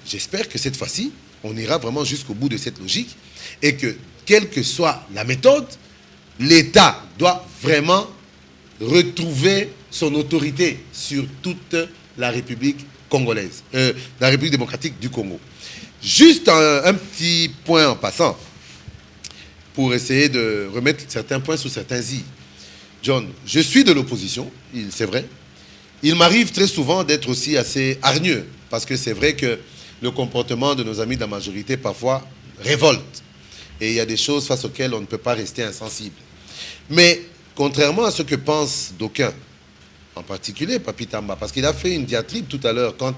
J'espère que cette fois-ci, on ira vraiment jusqu'au bout de cette logique et que, quelle que soit la méthode, l'État doit vraiment retrouver son autorité sur toute la République congolaise, la République démocratique du Congo. Juste un petit point en passant, pour essayer de remettre certains points sur certains i. John, je suis de l'opposition, c'est vrai. Il m'arrive très souvent d'être aussi assez hargneux, parce que c'est vrai que le comportement de nos amis de la majorité parfois révolte. Et il y a des choses face auxquelles on ne peut pas rester insensible. Mais contrairement à ce que pensent d'aucuns, en particulier Papi Tamba, parce qu'il a fait une diatribe tout à l'heure quant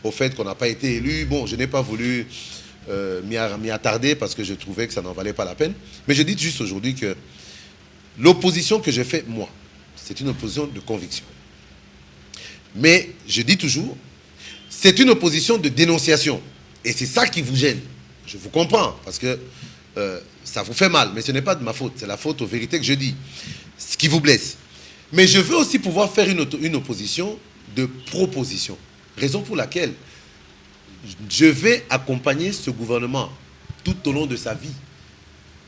au fait qu'on n'a pas été élu. Bon, je n'ai pas voulu m'y attarder parce que je trouvais que ça n'en valait pas la peine. Mais je dis juste aujourd'hui que l'opposition que j'ai faite, moi, c'est une opposition de conviction. Mais je dis toujours, c'est une opposition de dénonciation. Et c'est ça qui vous gêne. Je vous comprends, parce que ça vous fait mal, mais ce n'est pas de ma faute. C'est la faute aux vérités que je dis, ce qui vous blesse. Mais je veux aussi pouvoir faire une opposition de proposition. Raison pour laquelle je vais accompagner ce gouvernement tout au long de sa vie.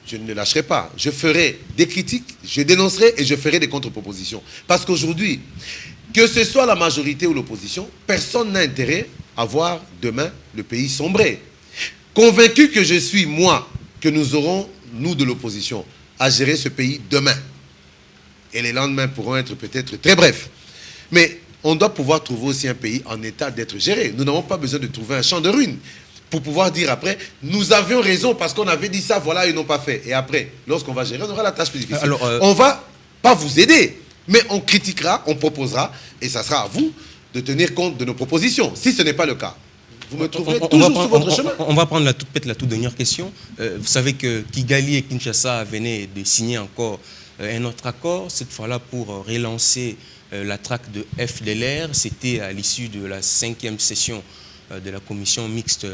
Je ne le lâcherai pas. Je ferai des critiques, je dénoncerai et je ferai des contre-propositions. Parce qu'aujourd'hui, que ce soit la majorité ou l'opposition, personne n'a intérêt à voir demain le pays sombrer. Convaincu que je suis, moi, que nous aurons, nous de l'opposition, à gérer ce pays demain. Et les lendemains pourront être peut-être très brefs. Mais on doit pouvoir trouver aussi un pays en état d'être géré. Nous n'avons pas besoin de trouver un champ de ruines pour pouvoir dire après, nous avions raison parce qu'on avait dit ça, voilà, ils n'ont pas fait. Et après, lorsqu'on va gérer, on aura la tâche plus difficile. Alors, on ne va pas vous aider, mais on critiquera, on proposera, et ça sera à vous de tenir compte de nos propositions. Si ce n'est pas le cas, vous me trouverez toujours sur votre chemin. On va prendre peut-être la toute dernière question. Vous savez que Kigali et Kinshasa venaient de signer encore un autre accord, cette fois-là pour relancer la traque de FDLR. C'était à l'issue de la 5e session de la commission mixte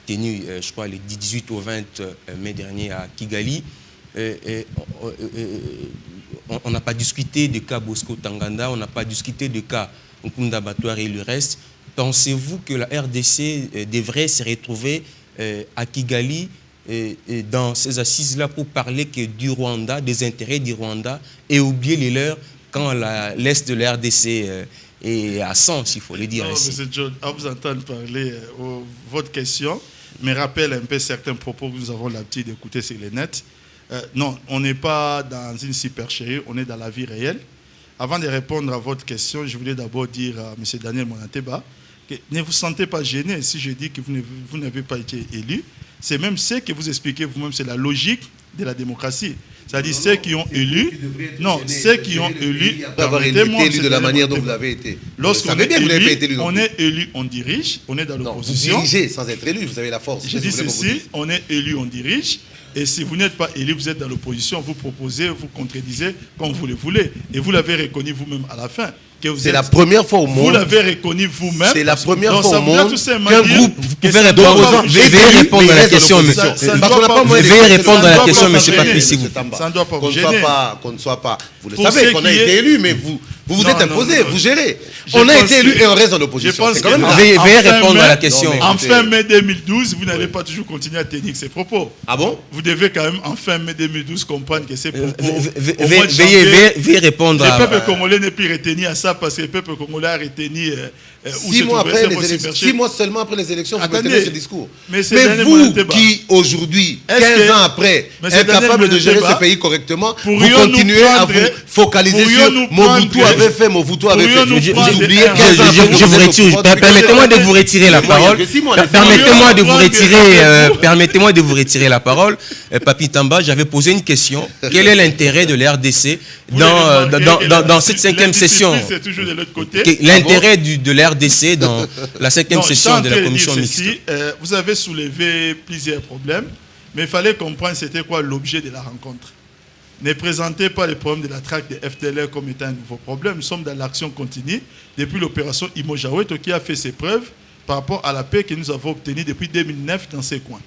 tenu, je crois, les 18 au 20 mai dernier à Kigali. On n'a pas discuté du cas Bosco Tanganda, on n'a pas discuté du cas Nkunda Batouari et le reste. Pensez-vous que la RDC devrait se retrouver à Kigali dans ces assises-là pour parler que du Rwanda, des intérêts du Rwanda, et oublier les leurs quand l'Est de la RDC est à 100, s'il faut le dire ainsi. M. John, à vous entendre parler, votre question me rappelle un peu certains propos que nous avons l'habitude d'écouter sur les nets. Non, on n'est pas dans une supercherie, on est dans la vie réelle. Avant de répondre à votre question, je voulais d'abord dire à M. Daniel Monateba que ne vous sentez pas gêné si je dis que vous n'avez pas été élu. C'est même ce que vous expliquez vous-même, c'est la logique de la démocratie. C'est-à-dire ceux qui ont élu, non, ceux qui ont élu, d'avoir été élu de la manière dont vous l'avez été. Lorsqu'on est élu, on est élu, on dirige, on est dans l'opposition. Vous dirigez sans être élu, vous avez la force. Je dis ceci, on est élu, on dirige. Et si vous n'êtes pas élu, vous êtes dans l'opposition, vous proposez, vous contredisez comme vous le voulez. Et vous l'avez reconnu vous-même à la fin. C'est la première fois au monde. Vous l'avez reconnu vous-même. C'est la première fois au monde qu'un groupe. Vous pouvez répondre. Veuillez répondre à la question, monsieur. Veuillez répondre à la question, monsieur Patrice. Ça ne doit pas vous gêner. Qu'on ne soit pas. Vous le savez qu'on a été élu, mais vous vous êtes imposé, vous gérez. On a été élu et on reste dans l'opposition. Veuillez répondre à la question. En fin mai 2012, vous n'allez pas toujours continuer à tenir ces propos. Ah bon? Vous devez quand même en fin mai 2012 comprendre que ces propos. Veuillez répondre. Le peuple congolais n'est plus retenu à ça parce que le peuple congolais a retenu. 6 mois après les élections, 6 mois seulement après les élections, vous maintenez ce discours. Mais vous qui aujourd'hui, 15 ans après, incapable de gérer ce pays correctement, vous continuez à vous focaliser sur Mobutu avait fait, Mobutu avait fait. Vous oubliez 15 ans après. Je vous retire. Permettez-moi de vous retirer la parole. Permettez-moi de vous retirer la parole. Papi Tamba, j'avais posé une question. Quel est l'intérêt de l'RDC dans cette 5e session? L'intérêt de l'RDC dans la 5e session de la commission mixte. Vous avez soulevé plusieurs problèmes, mais il fallait comprendre c'était quoi l'objet de la rencontre. Ne présentez pas les problèmes de la traque des FDLR comme étant un nouveau problème. Nous sommes dans l'action continue depuis l'opération Imojaweto qui a fait ses preuves par rapport à la paix que nous avons obtenue depuis 2009 dans ces coins.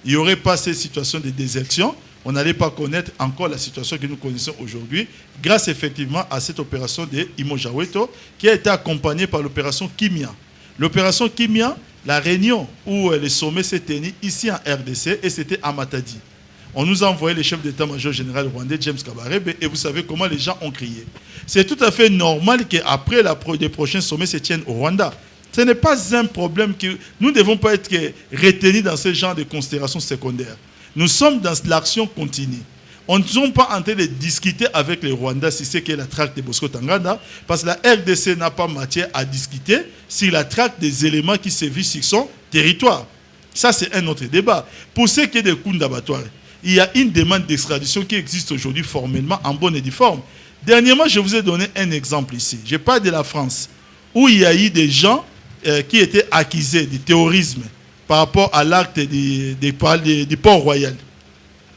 Il n'y aurait pas cette situation de désertion. On n'allait pas connaître encore la situation que nous connaissons aujourd'hui grâce effectivement à cette opération de Imojaweto qui a été accompagnée par l'opération Kimia. L'opération Kimia, la réunion où le sommet s'est tenu ici en RDC et c'était à Matadi. On nous a envoyé le chef d'état-major général rwandais, James Kabarebe, et vous savez comment les gens ont crié. C'est tout à fait normal qu'après les prochains sommets se tiennent au Rwanda. Ce n'est pas un problème que nous ne devons pas être retenus dans ce genre de considérations secondaires. Nous sommes dans l'action continue. On ne sommes pas en train de discuter avec les Rwandais si c'est que la traque de Bosco Tanganda, parce que la RDC n'a pas matière à discuter sur la traque des éléments qui sévissent sur son territoire. Ça, c'est un autre débat. Pour ce qui est des Nkunda Batouari, il y a une demande d'extradition qui existe aujourd'hui formellement en bonne et due forme. Dernièrement, je vous ai donné un exemple ici. Je parle de la France, où il y a eu des gens qui étaient accusés du terrorisme par rapport à l'acte du Port-Royal.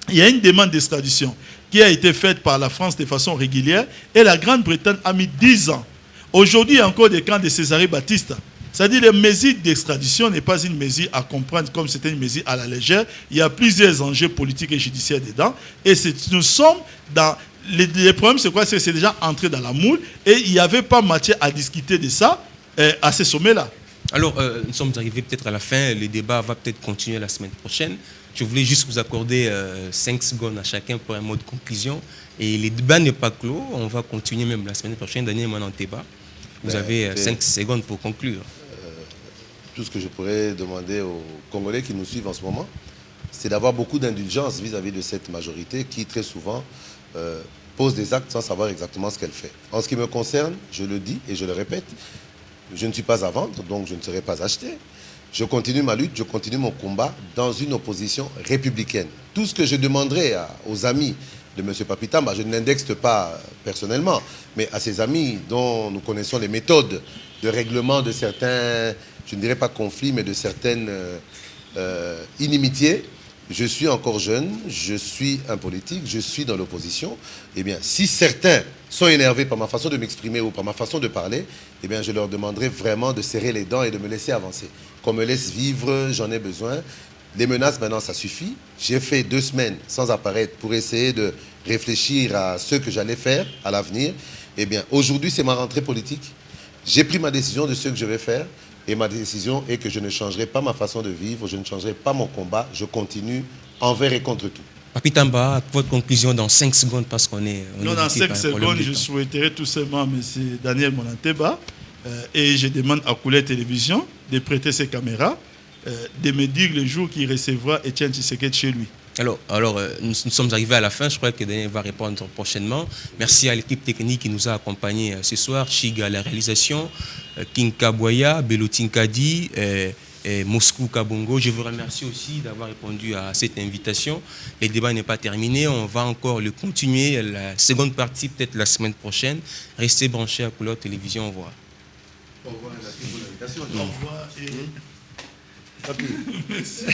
Il y a une demande d'extradition qui a été faite par la France de façon régulière et la Grande-Bretagne a mis 10 ans. Aujourd'hui, il y a encore des camps de César Batista. C'est-à-dire que la mesure d'extradition n'est pas une mesure à comprendre comme c'était une mesure à la légère. Il y a plusieurs enjeux politiques et judiciaires dedans. Et nous sommes dans... Les problèmes, c'est quoi? C'est déjà entré dans la moule et il n'y avait pas matière à discuter de ça à ce sommet-là. Alors, nous sommes arrivés peut-être à la fin. Le débat va peut-être continuer la semaine prochaine. Je voulais juste vous accorder 5 secondes à chacun pour un mot de conclusion. Et le débat n'est pas clos. On va continuer même la semaine prochaine. Daniel Monateba, vous avez 5 secondes pour conclure. Tout ce que je pourrais demander aux Congolais qui nous suivent en ce moment, c'est d'avoir beaucoup d'indulgence vis-à-vis de cette majorité qui, très souvent, pose des actes sans savoir exactement ce qu'elle fait. En ce qui me concerne, je le dis et je le répète, je ne suis pas à vendre, donc je ne serai pas acheté. Je continue ma lutte, je continue mon combat dans une opposition républicaine. Tout ce que je demanderai aux amis de M. Papi Tamba, je ne l'indexe pas personnellement, mais à ses amis dont nous connaissons les méthodes de règlement de certains, je ne dirais pas conflits, mais de certaines inimitiés. Je suis encore jeune, je suis un politique, je suis dans l'opposition. Eh bien, si certains sont énervés par ma façon de m'exprimer ou par ma façon de parler, eh bien, je leur demanderai vraiment de serrer les dents et de me laisser avancer. Qu'on me laisse vivre, j'en ai besoin. Les menaces, maintenant, ça suffit. J'ai fait 2 semaines sans apparaître pour essayer de réfléchir à ce que j'allais faire à l'avenir. Eh bien, aujourd'hui, c'est ma rentrée politique. J'ai pris ma décision de ce que je vais faire. Et ma décision est que je ne changerai pas ma façon de vivre, je ne changerai pas mon combat. Je continue envers et contre tout. Papi Tamba, votre conclusion dans 5 secondes parce qu'on est... Non, dans 5 secondes, je souhaiterais tout simplement M. Daniel Monanteba et je demande à Couleur Télévision de prêter ses caméras, de me dire le jour qu'il recevra Etienne Tshisekedi chez lui. Alors nous sommes arrivés à la fin. Je crois que Daniel va répondre prochainement. Merci à l'équipe technique qui nous a accompagnés ce soir. Chiga à la réalisation, King Kaboya, Belotin Kadi, Moscou Kabongo. Je vous remercie aussi d'avoir répondu à cette invitation. Le débat n'est pas terminé. On va encore le continuer. La seconde partie, peut-être la semaine prochaine. Restez branchés à Couleur Télévision. Au revoir. Au revoir, merci pour l'invitation. Au revoir. Et... Merci.